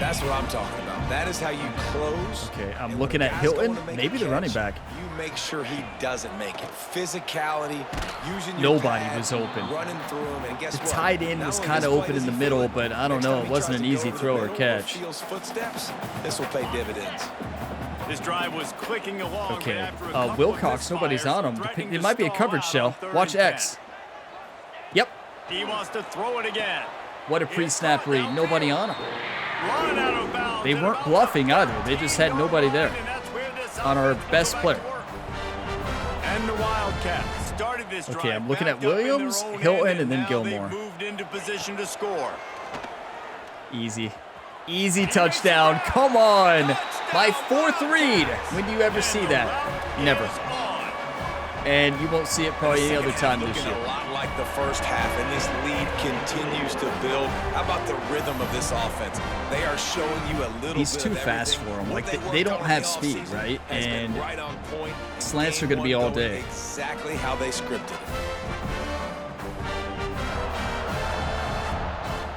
That's what I'm talking about. That is how you close. Okay, I'm And looking when a at guy's Hilton, going to make a maybe the running catch, back. You make sure he doesn't make it. Physicality, using your Nobody pad, was open. running through him, and guess The what? tight end Not was only kind of does open play in the does he middle, feel but I don't next know. time It he wasn't tries an to go easy to the throw or middle catch. feels footsteps. This will pay dividends. This drive was clicking along. Okay, but after a couple of Wilcox, nobody's misfires, on him. threatening It to might be a stall coverage out shell. on 3rd Watch and 10. X. Yep. He wants to throw it again. What a pre-snap read. Nobody on him. Run out of bounds. They and weren't about bluffing the either. They just had nobody there. And that's where this On our offense best went player. back to work. And the Wildcats started this drive. Okay, I'm looking at backed up in their Williams, own Hilton, end, and then now Gilmore. they've moved into position to score. Easy. Easy touchdown. Come on. My 4th read. When do you ever see that? Never. And you won't see it probably any other time this Looking year. a lot like the first half, and this lead continues to build. How about the rhythm of this offense? They are showing you a little He's bit too of fast everything. for him. What Like, they worked don't on have the speed, offseason right? has been And right on point. slants are Game gonna be one all going day. Exactly how they scripted it.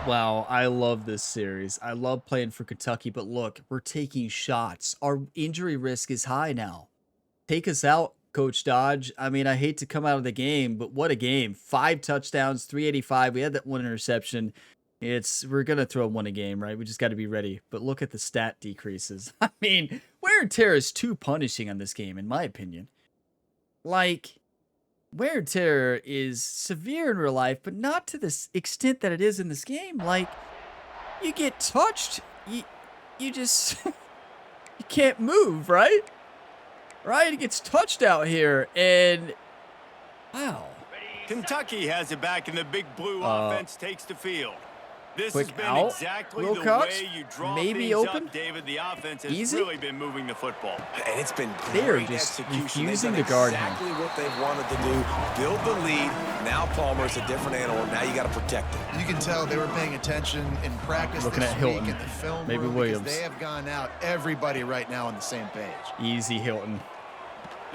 Wow, I love this series. I love playing for Kentucky, but look, we're taking shots. Our injury risk is high now. Take us out, Coach Dodge. I mean, I hate to come out of the game, but what a game. 5 touchdowns, 385. We had that 1 interception. We're going to throw 1 a game, right? We just got to be ready. But look at the stat decreases. I mean, wear and tear is too punishing on this game, in my opinion. Like, wear and tear is severe in real life, but not to this extent that it is in this game. Like, you get touched, you just you can't move, right? Right? It gets touched out here, and wow. Kentucky has it back, and the big blue offense takes the field. This Quick has been out. exactly Wilcox, the way you draw maybe things open. up, David. The offense has Easy. really been moving the football. And it's been They are great just execution. refusing They've to done guard him. exactly what they've wanted to do. Build the lead. Now Palmer's a different animal. Now you got to protect it. You can tell they were paying attention in practice Looking this at Hilton. week in the film Maybe room Williams. because they have gone out. Everybody right now on the same page. Easy, Hilton.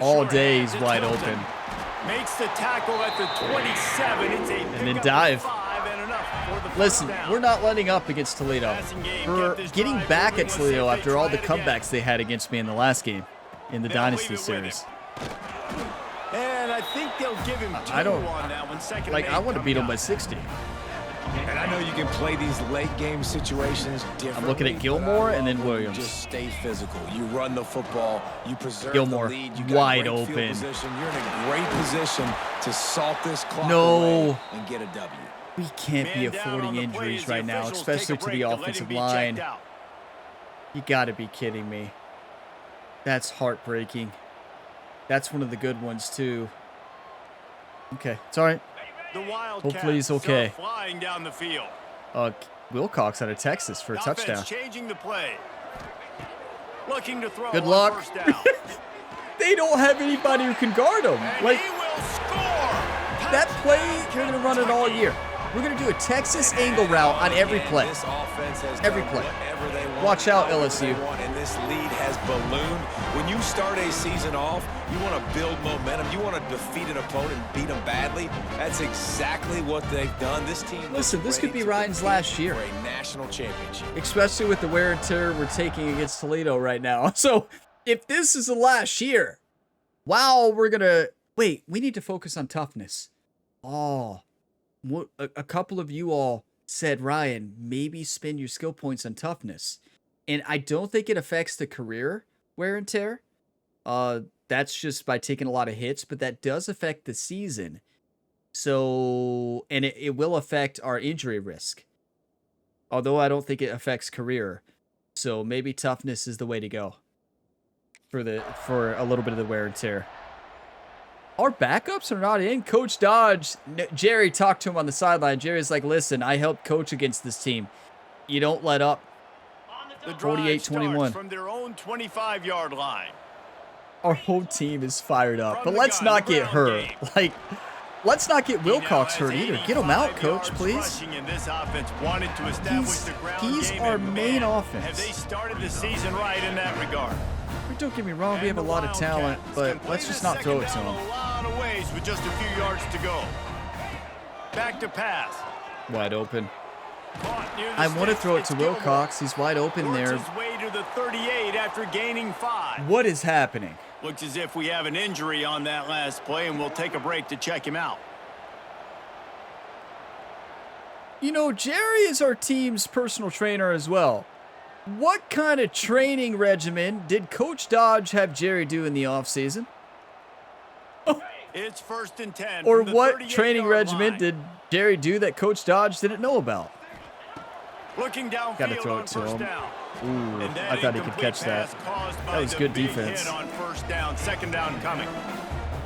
All day he's wide open. Makes the tackle at the 27. It's a And then pickup dive. of 5 and enough for the first Listen, down. we're not letting up against Toledo. Passing game We're kept this getting drive back moving. at Let's see Toledo if they after all the try it again. comebacks they had against me in the last game, in the They'll Dynasty leave it with series. And I think they'll give him 2 I don't- on that one. Second Like, and I 8 want to beat coming them by up. 60. And I know you can play these late game situations differently. I'm looking at Gilmore and then Williams. Just stay physical. You run the football. You preserve Gilmore, the lead. You got wide great field open. position. You're in a great position to salt this clock No. away and get a W. We can't be Man down affording on the injuries play as the right now, officials especially take a to the break to let him offensive be line. checked out. You got to be kidding me. That's heartbreaking. That's one of the good ones, too. Okay, it's all right. The Wildcats Hopefully he's okay. start flying down the field. Wilcox out of Texas for a Offense touchdown. changing the play. Looking to throw Good on luck. first down. They don't have anybody who can guard him. And Like, he will score. that play, you're going to run it all year. We're going to do a Texas angle route on every play. This offense has Every done play. whatever they want, Watch out, however LSU. they want, and this lead has ballooned. When you start a season off, you want to build momentum. You want to defeat an opponent and beat them badly. That's exactly what they've done. This team. Listen, this could be ready to Ryan's compete last year. for a national championship. Especially with the wear and tear we're taking against Toledo right now. So, if this is the last year, wow, we're going to... Wait, we need to focus on toughness. Oh, a couple of you all said, Ryan, maybe spend your skill points on toughness. And I don't think it affects the career wear and tear. That's just by taking a lot of hits, but that does affect the season. So, and it will affect our injury risk. Although I don't think it affects career. So maybe toughness is the way to go for a little bit of the wear and tear. Our backups are not in. Coach Dodge, Jerry talked to him on the sideline. Jerry's like, listen, I helped coach against this team. You don't let up. The drive 48-21. starts from their own 25-yard line. Our whole team is fired up. From But the let's gun, not the get ground hurt. game. Like, let's not get He now Wilcox has hurt either. Get him out, 85 coach, yards please. rushing, and this offense wanted to establish the ground He's game, our and main man, offense. Have they started the season right in that regard? Don't get me wrong, we have a And the lot of talent, Wildcats but can play let's just this not throw it to second down him. a lot of ways with just a few yards to go. Back to pass. Wide open. Caught near the I want to sticks. throw it It's to Gilmore. Wilcox. He's wide open Works there. his way to the 38 after gaining 5. What is happening? Looks as if we have an injury on that last play, and we'll take a break to check him out. You know, Jerry is our team's personal trainer as well. What kind of training regimen did Coach Dodge have Jerry do in the offseason? It's 1st and 10. Or from the what 38-yard training regimen line. did Jerry do that Coach Dodge didn't know about? Looking downfield Gotta throw on it to first him. down. Ooh, And that I thought he could incomplete catch that. pass caused by That was the good big defense. hit on first down, second down coming.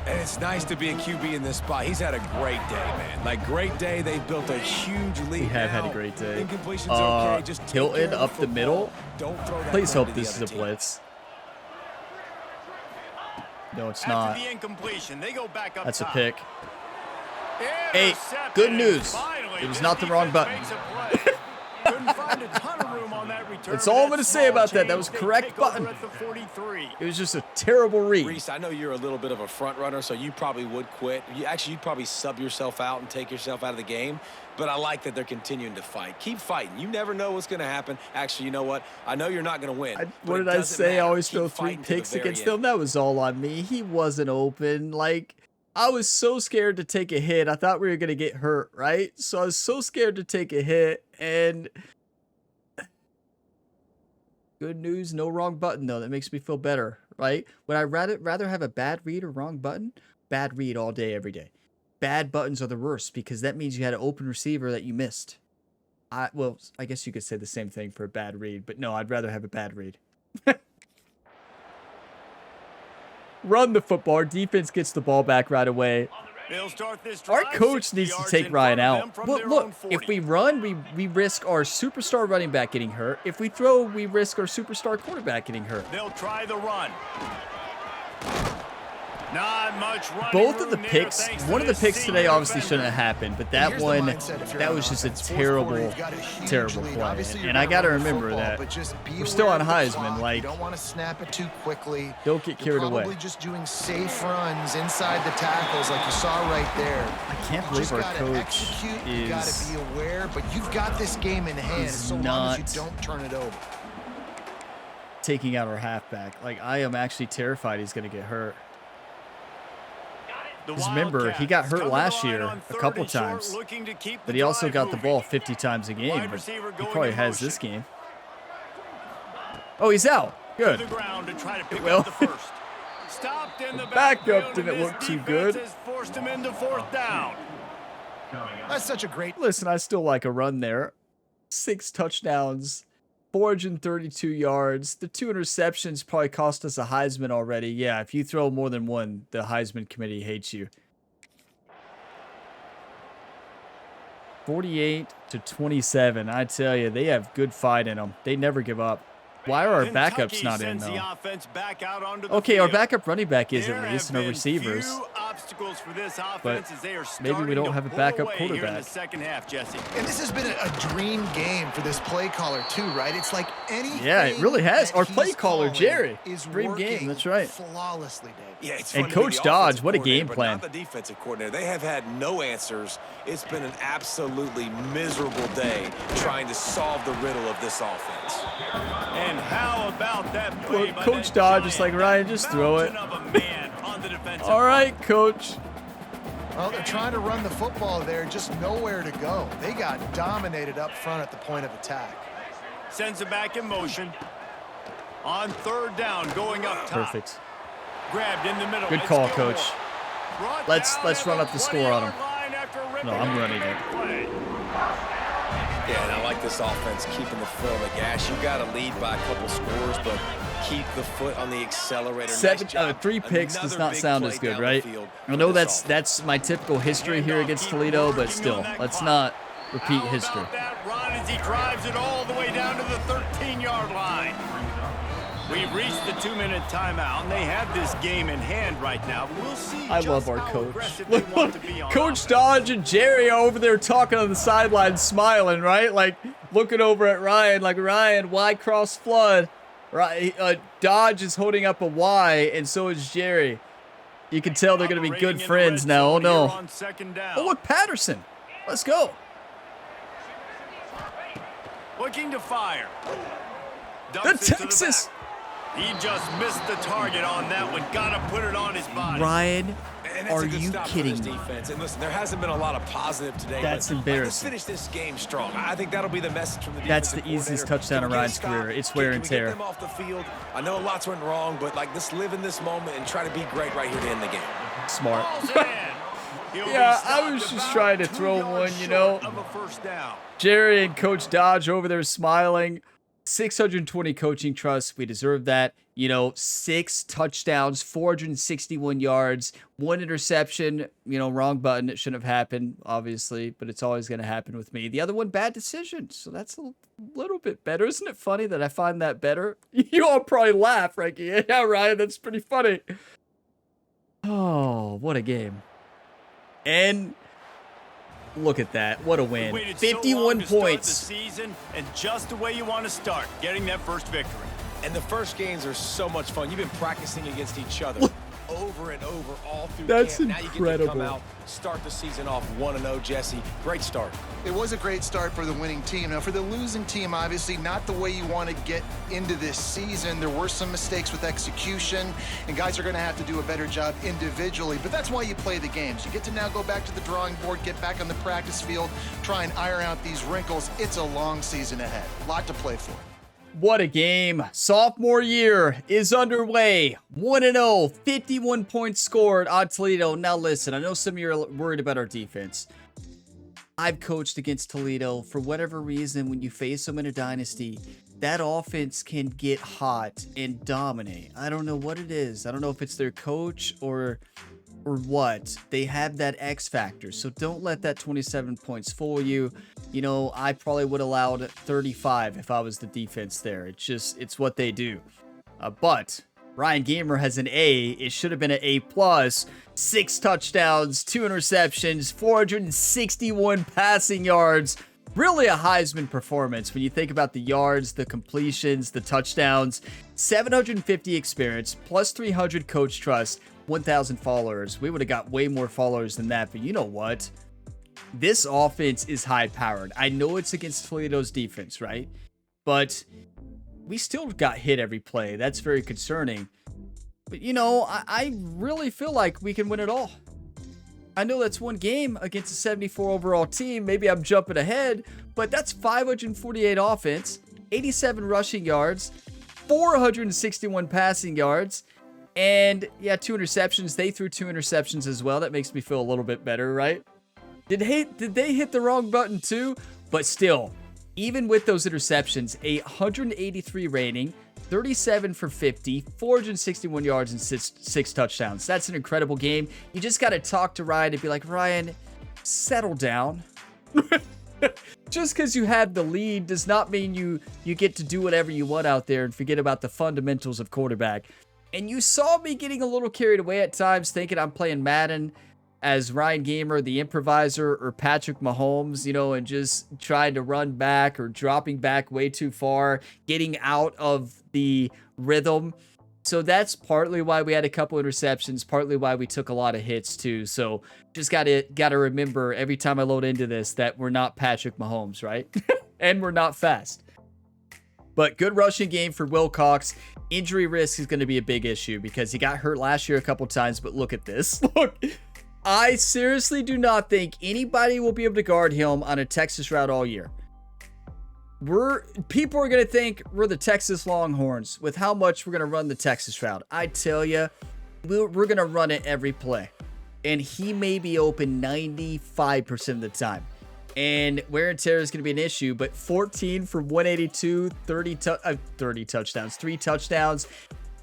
And it's nice to be a QB in this spot. He's had a great day, man. Like, great day. They've built a huge lead. We have had a now. great day. Incompletion's okay. Just take Hilton care of up the football. middle. Don't throw that Please ball hope to the this is other a team. blitz. No, it's After not. the incompletion, they go back up That's a top. pick. Hey, Intercepted, good and news. finally, It was this not the wrong defense button. makes a play. Couldn't find a ton of room on that return. That's all I'm That gonna say small about that. That change, was they correct take over button. at the 43. It was just a terrible read. Reese, I know you're a little bit of a front runner, so you probably would quit. You'd probably sub yourself out and take yourself out of the game. But I like that they're continuing to fight. Keep fighting. You never know what's going to happen. Actually, you know what? I know you're not going to win. What but did it I doesn't say? I matter. always Keep throw 3 fighting to the picks very against end. them. That was all on me. He wasn't open. Like, I was so scared to take a hit. I thought we were going to get hurt, right? So I was so scared to take a hit. And good news, no wrong button, though. That makes me feel better, right? Would I rather have a bad read or wrong button? Bad read all day, every day. Bad buttons are the worst because that means you had an open receiver that you missed. Well, I guess you could say the same thing for a bad read, but no, I'd rather have a bad read. Run the football. Our defense gets the ball back right away. They'll start this Our drive coach 60 needs to yards take in Ryan front of out. them from Look, their look, own 40. if we run, we risk our superstar running back getting hurt. If we throw, we risk our superstar quarterback getting hurt. They'll try the run. Not much running Both of the room there, picks, thanks to one of the this picks today senior obviously defender. shouldn't have happened, but that Here's the one, mindset if you're that on was just a offense. Fourth quarter, terrible, you've got a huge terrible lead. play. Obviously, you're And I gonna got to run the remember football, that. but just be We're still aware on of the Heisman, clock. like, you don't want to snap it too quickly. don't get You're carried away. probably just doing safe runs inside the tackles like you saw right there. I can't You believe just our gotta coach execute, you got to is be aware, but you've got this game in hand is so long not as you don't turn it over. taking out our halfback. Like, I am actually terrified he's going to get hurt. Because remember, he got hurt last year a couple times, but he also got the ball 50 times a game. But he probably has this game. Oh, he's out. Good. Well, the backup didn't look too good. That's such a great... Listen, I still like a run there. 6 touchdowns, 432 yards. The 2 interceptions probably cost us a Heisman already. Yeah, if you throw more than one, the Heisman committee hates you. 48-27. I tell you, they have good fight in them. They never give up. Why are our backups not in, though? Okay, our backup running back is at least, and our receivers. But maybe we don't have a backup quarterback. And this has been a dream game for this play caller, too, right? It's like anything. Yeah, it really has. Our play caller, Jerry, is dream game. That's right. Flawlessly, Dave. Yeah, it's and Coach Dodge, what a game plan. Not the defensive coordinator. They have had no answers. It's been an absolutely miserable day trying to solve the riddle of this offense. And how about that play by Coach that Dodge is like, Ryan, just throw it. All right, Coach. Well, they're trying to run the football there, just nowhere to go. They got dominated up front at the point of attack. Sends it back in motion. On 3rd down, going up top. Perfect. Grabbed in the middle. Good call, Coach. Let's run up the score on him. No, I'm running it. Yeah, and I like this offense keeping the foot on the gas. You got to lead by a couple scores, but keep the foot on the accelerator. 3 picks does not sound as good, right? I know that's my typical history here against Toledo, but still, let's not repeat history. As he drives it all the way down to the 13-yard line. We've reached the 2-minute timeout, and they have this game in hand right now. We'll see. I love our coach. Look, Coach Dodge and Jerry are over there talking on the sideline, smiling, right? Like looking over at Ryan, like, Ryan, why cross flood? Right? Dodge is holding up a Y, and so is Jerry. You can tell they're going to be good friends now. Oh no! Oh look, Patterson. Let's go. Looking to fire. The Texas. He just missed the target on that one. Gotta put it on his body. Ryan, are you kidding me? Defense. And listen, there hasn't been a lot of positive today. That's embarrassing. Let's finish this game strong. I think that'll be the message from the defense. That's the easiest touchdown of Ryan's career. It's wear and tear. Get them off the field. I know lots went wrong, but like let's live in this moment and try to be great right here to end the game. Smart. Yeah, I was just trying to throw one, you know. Jerry and Coach Dodge over there smiling. 620 coaching trusts. We deserve that. You know, 6 touchdowns, 461 yards, 1 interception. You know, wrong button. It shouldn't have happened, obviously, but it's always going to happen with me. The other one, bad decision. So that's a little bit better. Isn't it funny that I find that better? You all probably laugh, right? Yeah, Ryan, that's pretty funny. Oh, what a game. And look at that. What a win. 51 points. The season, and just the way you want to start, getting that first victory. And the first games are so much fun. You've been practicing against each other over and over all through That's camp. Incredible. Now you get to come out, start the season off 1-0, Jesse. Great start. It was a great start for the winning team. Now, for the losing team, obviously not the way you want to get into this season. There were some mistakes with execution, and guys are going to have to do a better job individually. But that's why you play the games. You get to now go back to the drawing board, get back on the practice field, try and iron out these wrinkles. It's a long season ahead. A lot to play for. What a game. Sophomore year is underway. 1-0, 51 points scored on Toledo. Now listen, I know some of you are worried about our defense. I've coached against Toledo. For whatever reason, when you face them in a dynasty, that offense can get hot and dominate. I don't know what it is. I don't know if it's their coach or what. They have that X factor. So don't let that 27 points fool you. You know, I probably would have allowed 35 if I was the defense there. It's what they do. But Ryan Gamer has an A. It should have been an A+. 6 touchdowns, 2 interceptions, 461 passing yards. Really a Heisman performance when you think about the yards, the completions, the touchdowns. 750 experience, plus 300 coach trust, 1,000 followers. We would have got way more followers than that, but you know what? This offense is high-powered. I know it's against Toledo's defense, right? But we still got hit every play. That's very concerning. But, you know, I really feel like we can win it all. I know that's one game against a 74 overall team. Maybe I'm jumping ahead, but that's 548 offense, 87 rushing yards, 461 passing yards, and yeah, 2 interceptions. They threw 2 interceptions as well. That makes me feel a little bit better, right? Did they hit the wrong button too? But still, even with those interceptions, a 183 rating, 37 for 50, 461 yards and 6 touchdowns. That's an incredible game. You just got to talk to Ryan and be like, Ryan, settle down. Just because you have the lead does not mean you get to do whatever you want out there and forget about the fundamentals of quarterback. And you saw me getting a little carried away at times, thinking I'm playing Madden as Ryan Gamer, the improviser, or Patrick Mahomes, you know, and just trying to run back or dropping back way too far, getting out of the rhythm. So that's partly why we had a couple interceptions, partly why we took a lot of hits too. So just gotta remember every time I load into this that we're not Patrick Mahomes, right? And we're not fast. But good rushing game for Will Cox. Injury risk is going to be a big issue because he got hurt last year a couple times, but look at this. Look, I seriously do not think anybody will be able to guard him on a Texas route all year. People are going to think we're the Texas Longhorns with how much we're going to run the Texas route. I tell you, we're going to run it every play. And he may be open 95% of the time. And wear and tear is going to be an issue, but 14 for 182, 30 touchdowns, 3 touchdowns.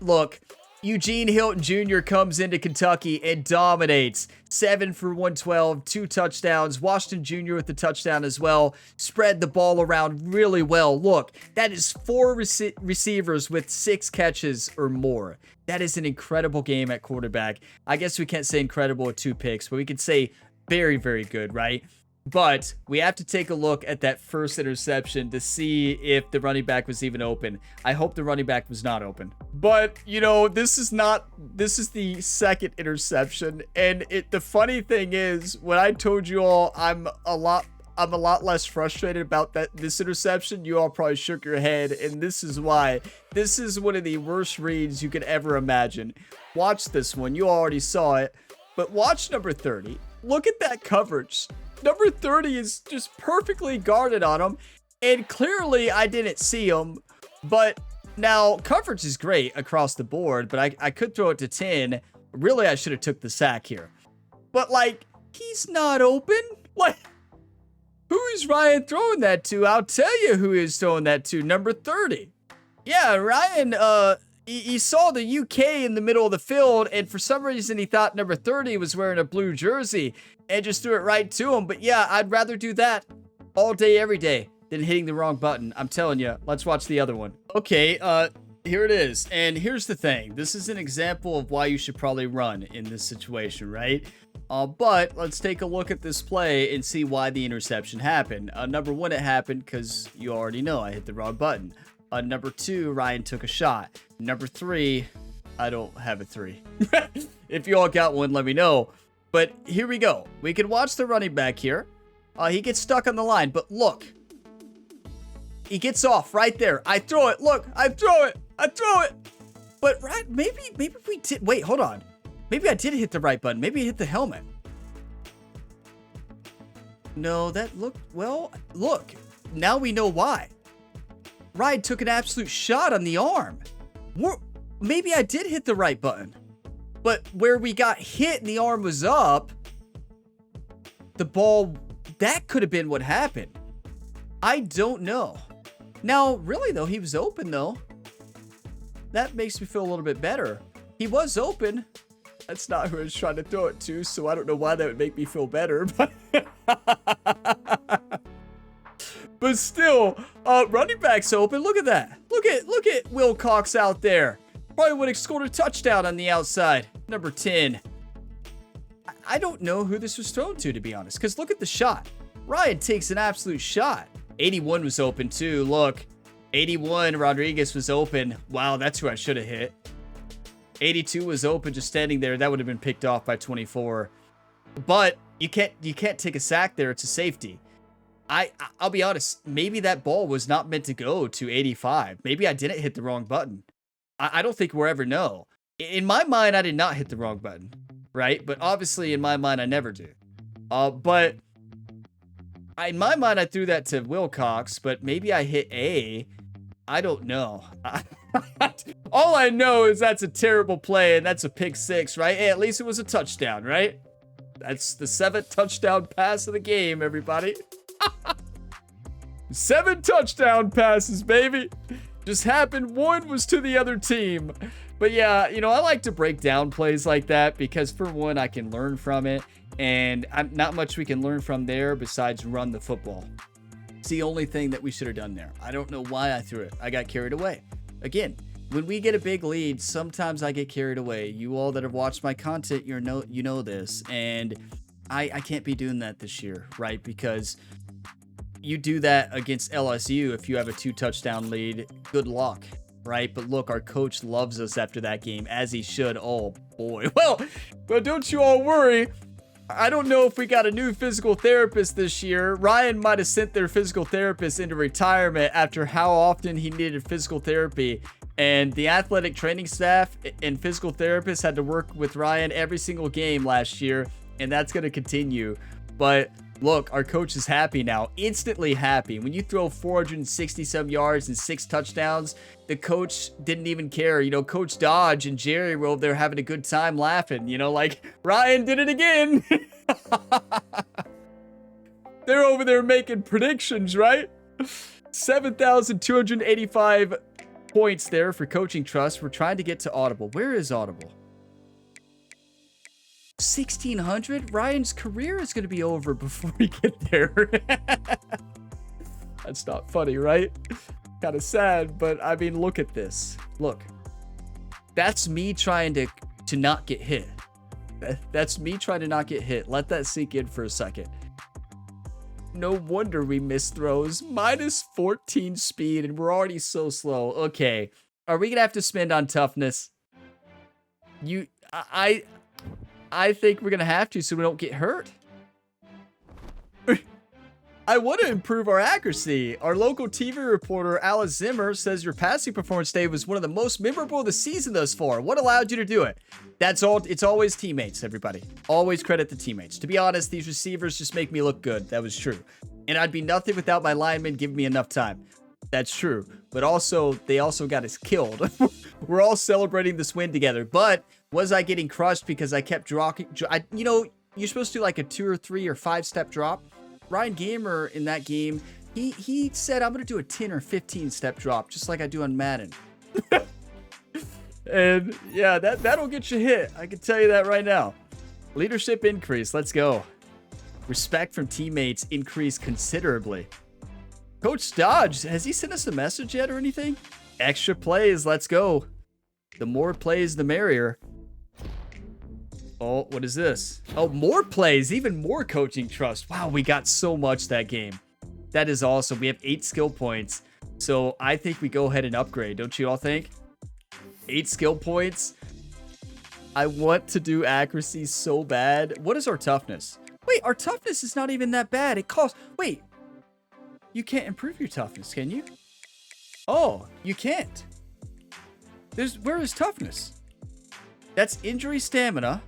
Look, Eugene Hilton Jr. comes into Kentucky and dominates. 7 for 112, 2 touchdowns. Washington Jr. with the touchdown as well. Spread the ball around really well. Look, that is 4 receivers with 6 catches or more. That is an incredible game at quarterback. I guess we can't say incredible with 2 picks, but we could say very, very good, right? But we have to take a look at that first interception to see if the running back was even open. I hope the running back was not open. But, you know, this is the second interception. And the funny thing is, when I told you all I'm a lot less frustrated about this interception, you all probably shook your head. And this is why. This is one of the worst reads you could ever imagine. Watch this one. You already saw it. But watch number 30. Look at that coverage. Number 30 is just perfectly guarded on him. And clearly I didn't see him. But now coverage is great across the board. But I could throw it to 10. Really, I should have took the sack here. But like, he's not open. Like, who is Ryan throwing that to? I'll tell you who he's throwing that to. Number 30. Yeah, Ryan, he saw the UK in the middle of the field, and for some reason he thought number 30 was wearing a blue jersey and just threw it right to him. But yeah, I'd rather do that all day, every day than hitting the wrong button. I'm telling you. Let's watch the other one. Okay, here it is. And here's the thing. This is an example of why you should probably run in this situation, right? But let's take a look at this play and see why the interception happened. Number 1, it happened because you already know I hit the wrong button. Number 2, Ryan took a shot. Number 3, I don't have a 3. If you all got one, let me know. But here we go. We can watch the running back here. He gets stuck on the line, but look. He gets off right there. I throw it. Look, I throw it. But right, maybe we did. Wait, hold on. Maybe I did hit the right button. Maybe I hit the helmet. No, that looked, well, look. Now we know why. Ryan took an absolute shot on the arm. Maybe I did hit the right button. But where we got hit and the arm was up, the ball, that could have been what happened. I don't know. Now, really though, he was open though. That makes me feel a little bit better. He was open. That's not who I was trying to throw it to, so I don't know why that would make me feel better. But still, running back's open. Look at that. Look at Will Cox out there. Probably would have scored a touchdown on the outside. Number 10. I don't know who this was thrown to be honest. Because look at the shot. Ryan takes an absolute shot. 81 was open too. Look. 81, Rodriguez was open. Wow, that's who I should have hit. 82 was open, just standing there. That would have been picked off by 24. But you can't take a sack there. It's a safety. I'll be honest. Maybe that ball was not meant to go to 85. Maybe I didn't hit the wrong button. I don't think we'll ever know. In my mind, I did not hit the wrong button. right? But obviously, in my mind, I never do. But in my mind, I threw that to Wilcox, but maybe I hit A. I don't know. All I know is that's a terrible play, and that's a pick 6, right? Hey, at least it was a touchdown, right? That's the 7th touchdown pass of the game, everybody. 7 touchdown passes, baby. Just happened. 1 was to the other team. But yeah, you know, I like to break down plays like that because for one, I can learn from it. And not much we can learn from there besides run the football. It's the only thing that we should have done there. I don't know why I threw it. I got carried away. Again, when we get a big lead, sometimes I get carried away. You all that have watched my content, you know this. And I can't be doing that this year, right? Because you do that against LSU if you have a 2 touchdown lead. Good luck, right? But look, our coach loves us after that game, as he should. Oh, boy. Well, don't you all worry. I don't know if we got a new physical therapist this year. Ryan might have sent their physical therapist into retirement after how often he needed physical therapy. And the athletic training staff and physical therapists had to work with Ryan every single game last year. And that's going to continue. But look, our coach is happy now. Instantly happy. When you throw 460-some yards and 6 touchdowns, the coach didn't even care. You know, Coach Dodge and Jerry were over there having a good time laughing. You know, like, Ryan did it again. They're over there making predictions, right? 7,285 points there for Coaching Trust. We're trying to get to Audible. Where is Audible? 1,600? Ryan's career is going to be over before we get there. That's not funny, right? Kind of sad, but I mean, look at this. Look. That's me trying to not get hit. That's me trying to not get hit. Let that sink in for a second. No wonder we miss throws. Minus 14 speed, and we're already so slow. Okay. Are we going to have to spend on toughness? I think we're going to have to so we don't get hurt. I want to improve our accuracy. Our local TV reporter, Alice Zimmer, says your passing performance today was one of the most memorable of the season thus far. What allowed you to do it? That's all. It's always teammates, everybody. Always credit the teammates. To be honest, these receivers just make me look good. That was true. And I'd be nothing without my linemen giving me enough time. That's true. But also, they also got us killed. We're all celebrating this win together. But was I getting crushed because I kept dropping? You know, you're supposed to do like a 2 or 3 or 5 step drop. Ryan Gamer in that game, he said, I'm going to do a 10 or 15 step drop, just like I do on Madden. And yeah, that'll get you hit. I can tell you that right now. Leadership increase. Let's go. Respect from teammates increased considerably. Coach Dodge, has he sent us a message yet or anything? Extra plays. Let's go. The more plays, the merrier. Oh, what is this? Oh, more plays, even more coaching trust. Wow, we got so much that game. That is awesome. We have 8 skill points. So I think we go ahead and upgrade. Don't you all think? 8 skill points. I want to do accuracy so bad. What is our toughness? Wait, our toughness is not even that bad. It costs... Wait. You can't improve your toughness, can you? Oh, you can't. Where is toughness? That's injury stamina.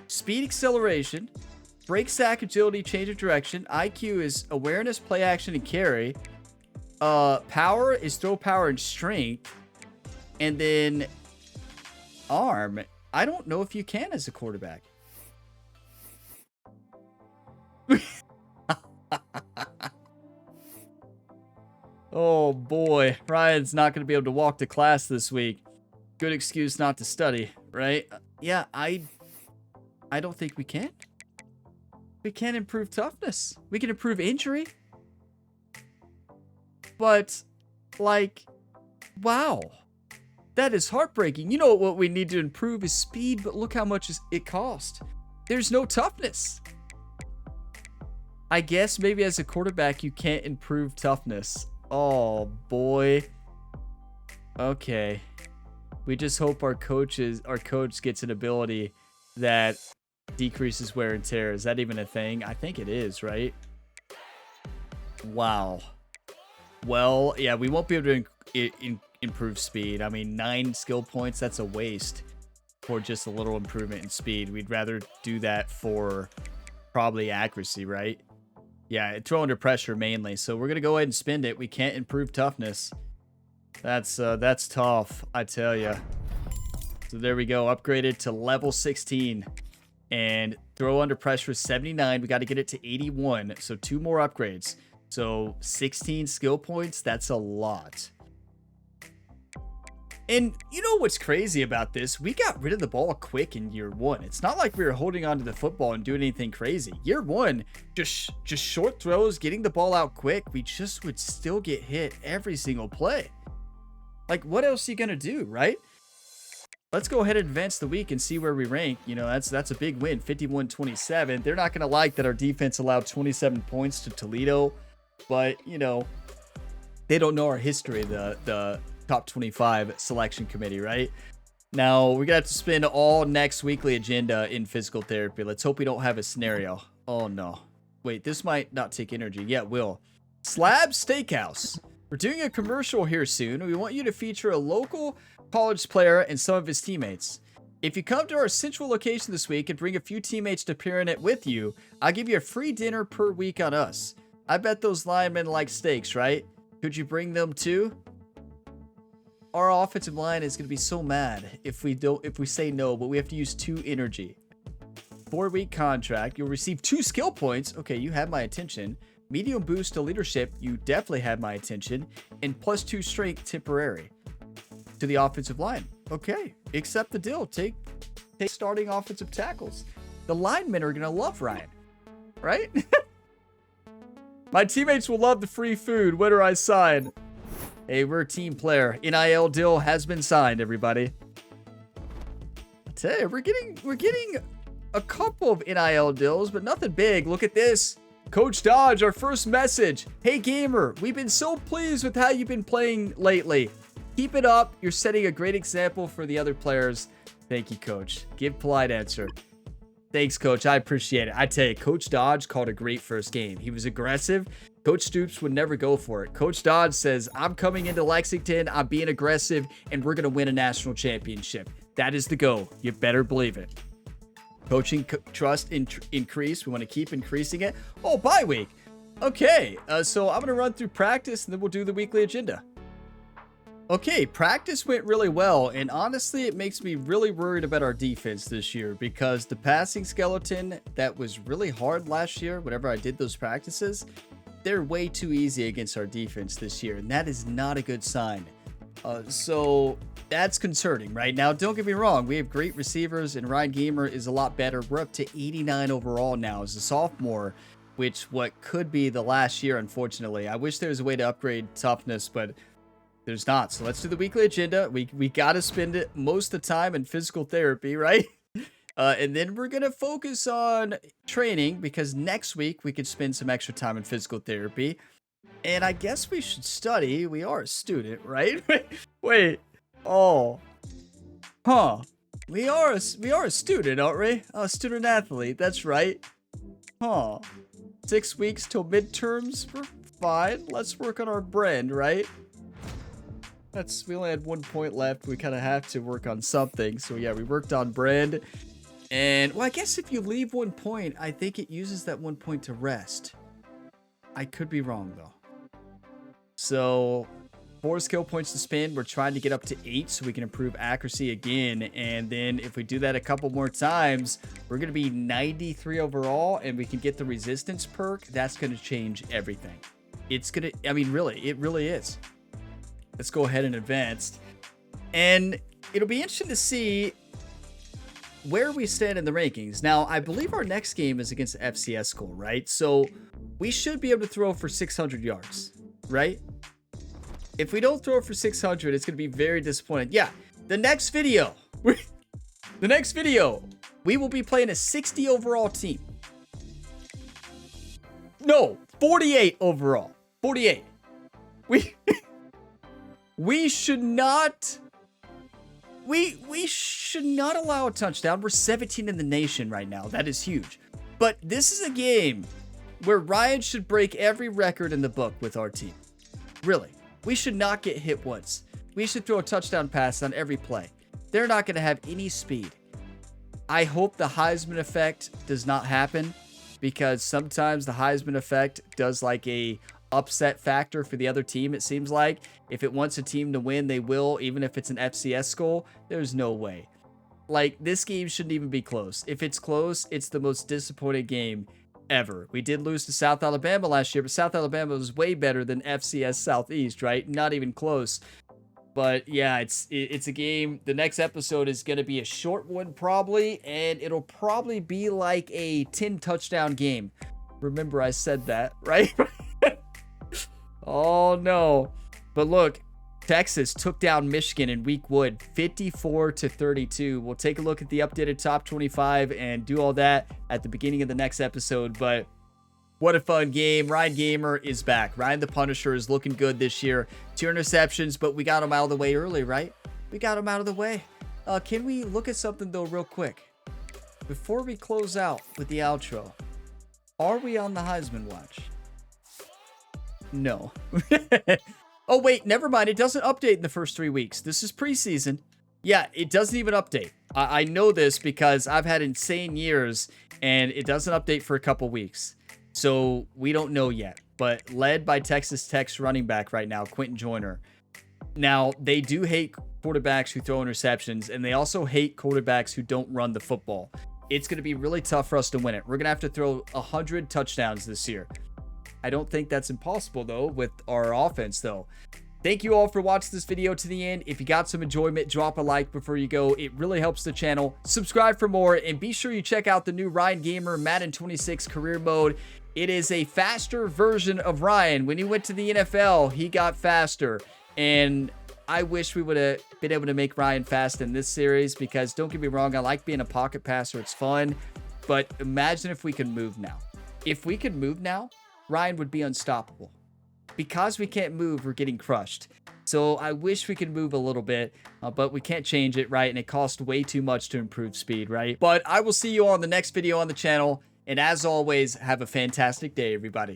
Speed acceleration, break sack agility, change of direction. IQ is awareness, play action, and carry. Power is throw power and strength. And then arm. I don't know if you can as a quarterback. Oh boy, Ryan's not going to be able to walk to class this week. Good excuse not to study, right? Yeah, I don't think we can. We can't improve toughness. We can improve injury. But, like, wow. That is heartbreaking. You know what we need to improve is speed, but look how much it costs. There's no toughness. I guess maybe as a quarterback, you can't improve toughness. Oh, boy. Okay. We just hope our coach gets an ability that decreases wear and tear. Is that even a thing? I think it is, right? Wow. Well, yeah, we won't be able to improve speed. I mean, 9 skill points, that's a waste. for just a little improvement in speed. We'd rather do that for probably accuracy, right? Yeah, throw under pressure mainly. So we're going to go ahead and spend it. We can't improve toughness. That's tough, I tell you. So there we go. Upgraded to level 16. And throw under pressure is 79. We got to get it to 81. So 2 more upgrades. So 16 skill points. That's a lot. And you know what's crazy about this? We got rid of the ball quick in year 1. It's not like we were holding on to the football and doing anything crazy. Year 1, just short throws, getting the ball out quick. We just would still get hit every single play. Like, what else are you going to do, right? Let's go ahead and advance the week and see where we rank. You know, that's a big win, 51-27. They're not going to like that our defense allowed 27 points to Toledo. But, you know, they don't know our history, the top 25 selection committee, right? Now, we're going to have to spend all next weekly agenda in physical therapy. Let's hope we don't have a scenario. Oh, no. Wait, this might not take energy. Yeah, it will. Slab Steakhouse. We're doing a commercial here soon. We want you to feature a local college player and some of his teammates. If you come to our central location this week and bring a few teammates to appear in it with you, I'll give you a free dinner per week on us. I bet those linemen like steaks, right? Could you bring them too? Our offensive line is going to be so mad if we say no, but we have to use 2 energy. 4-week contract. You'll receive 2 skill points. Okay, you have my attention. Medium boost to leadership. You definitely have my attention. And +2 strength temporary to the offensive line. Okay, accept the deal. Take starting offensive tackles. The linemen are going to love Ryan, right? My teammates will love the free food. When do I sign? Hey, we're a team player. NIL deal has been signed, everybody. I tell you, we're getting a couple of NIL deals, but nothing big. Look at this. Coach Dodge, our first message. Hey, gamer, we've been so pleased with how you've been playing lately. Keep it up. You're setting a great example for the other players. Thank you, Coach. Give polite answer. Thanks, Coach. I appreciate it. I tell you, Coach Dodge called a great first game. He was aggressive. Coach Stoops would never go for it. Coach Dodge says, I'm coming into Lexington, I'm being aggressive, and we're going to win a national championship. That is the go. You better believe it. Coaching trust increase. We want to keep increasing it. Oh, bye week. Okay, so I'm going to run through practice, and then we'll do the weekly agenda. Okay, practice went really well, and honestly, it makes me really worried about our defense this year because the passing skeleton that was really hard last year, whenever I did those practices, they're way too easy against our defense this year, and that is not a good sign. So that's concerning, right? Now, don't get me wrong. We have great receivers, and Ryan Gamer is a lot better. We're up to 89 overall now as a sophomore, which what could be the last year, unfortunately. I wish there was a way to upgrade toughness, but there's not. So let's do the weekly agenda. We got to spend it most of the time in physical therapy, right? And then we're going to focus on training because next week we could spend some extra time in physical therapy. And I guess we should study. We are a student, right? Wait. Oh. Huh. We are a student, aren't we? A student athlete. That's right. Huh. 6 weeks till midterms. We're fine. Let's work on our brand, right? We only had 1 point left. We kind of have to work on something. So yeah, we worked on brand. And, well, I guess if you leave 1 point, I think it uses that 1 point to rest. I could be wrong, though. So, 4 skill points to spend. We're trying to get up to 8 so we can improve accuracy again. And then if we do that a couple more times, we're going to be 93 overall, and we can get the resistance perk. That's going to change everything. It's going to, I mean, really, it really is. Let's go ahead and advance. And it'll be interesting to see where we stand in the rankings. Now, I believe our next game is against the FCS school, right? So we should be able to throw for 600 yards, right? If we don't throw for 600, it's going to be very disappointing. Yeah, the next video, we will be playing a 60 overall team. No, 48 overall. 48. We should not allow a touchdown. We're 17 in the nation right now. That is huge. But this is a game where Ryan should break every record in the book with our team. Really. We should not get hit once. We should throw a touchdown pass on every play. they're not going to have any speed. I hope the Heisman effect does not happen, because sometimes the Heisman effect does like a upset factor for the other team, it seems like. If it wants a team to win, they will, even if it's an FCS school. There's no way. Like, this game shouldn't even be close. If it's close, it's the most disappointing game ever. We did lose to South Alabama last year, but South Alabama was way better than FCS Southeast, right? Not even close. But yeah, it's a game. The next episode is going to be a short one probably, and it'll probably be like a 10 touchdown game. Remember I said that, right? Oh no. But look, Texas took down Michigan in week 1, 54-32. We'll take a look at the updated top 25 and do all that at the beginning of the next episode. But what a fun game. Ryan Gamer is back. Ryan the Punisher is looking good this year. 2 interceptions, but we got him out of the way early, right? We got him out of the way. Can we look at something, though, real quick? Before we close out with the outro, are we on the Heisman watch? No. Oh, wait, never mind. It doesn't update in the first 3 weeks. This is preseason. Yeah, it doesn't even update. I know this because I've had insane years, and it doesn't update for a couple weeks. So we don't know yet, but led by Texas Tech's running back right now, Quentin Joyner. Now, they do hate quarterbacks who throw interceptions, and they also hate quarterbacks who don't run the football. It's going to be really tough for us to win it. We're going to have to throw 100 touchdowns this year. I don't think that's impossible, though, with our offense, though. Thank you all for watching this video to the end. If you got some enjoyment, drop a like before you go. It really helps the channel. Subscribe for more, and be sure you check out the new Ryan Gamer Madden 26 career mode. It is a faster version of Ryan. When he went to the NFL, he got faster. And I wish we would have been able to make Ryan fast in this series, because don't get me wrong, I like being a pocket passer. It's fun. But imagine if we could move now. If we could move now, Ryan would be unstoppable. Because we can't move, we're getting crushed. So I wish we could move a little bit, but we can't change it, right? And it costs way too much to improve speed, right? But I will see you all in the next video on the channel. And as always, have a fantastic day, everybody.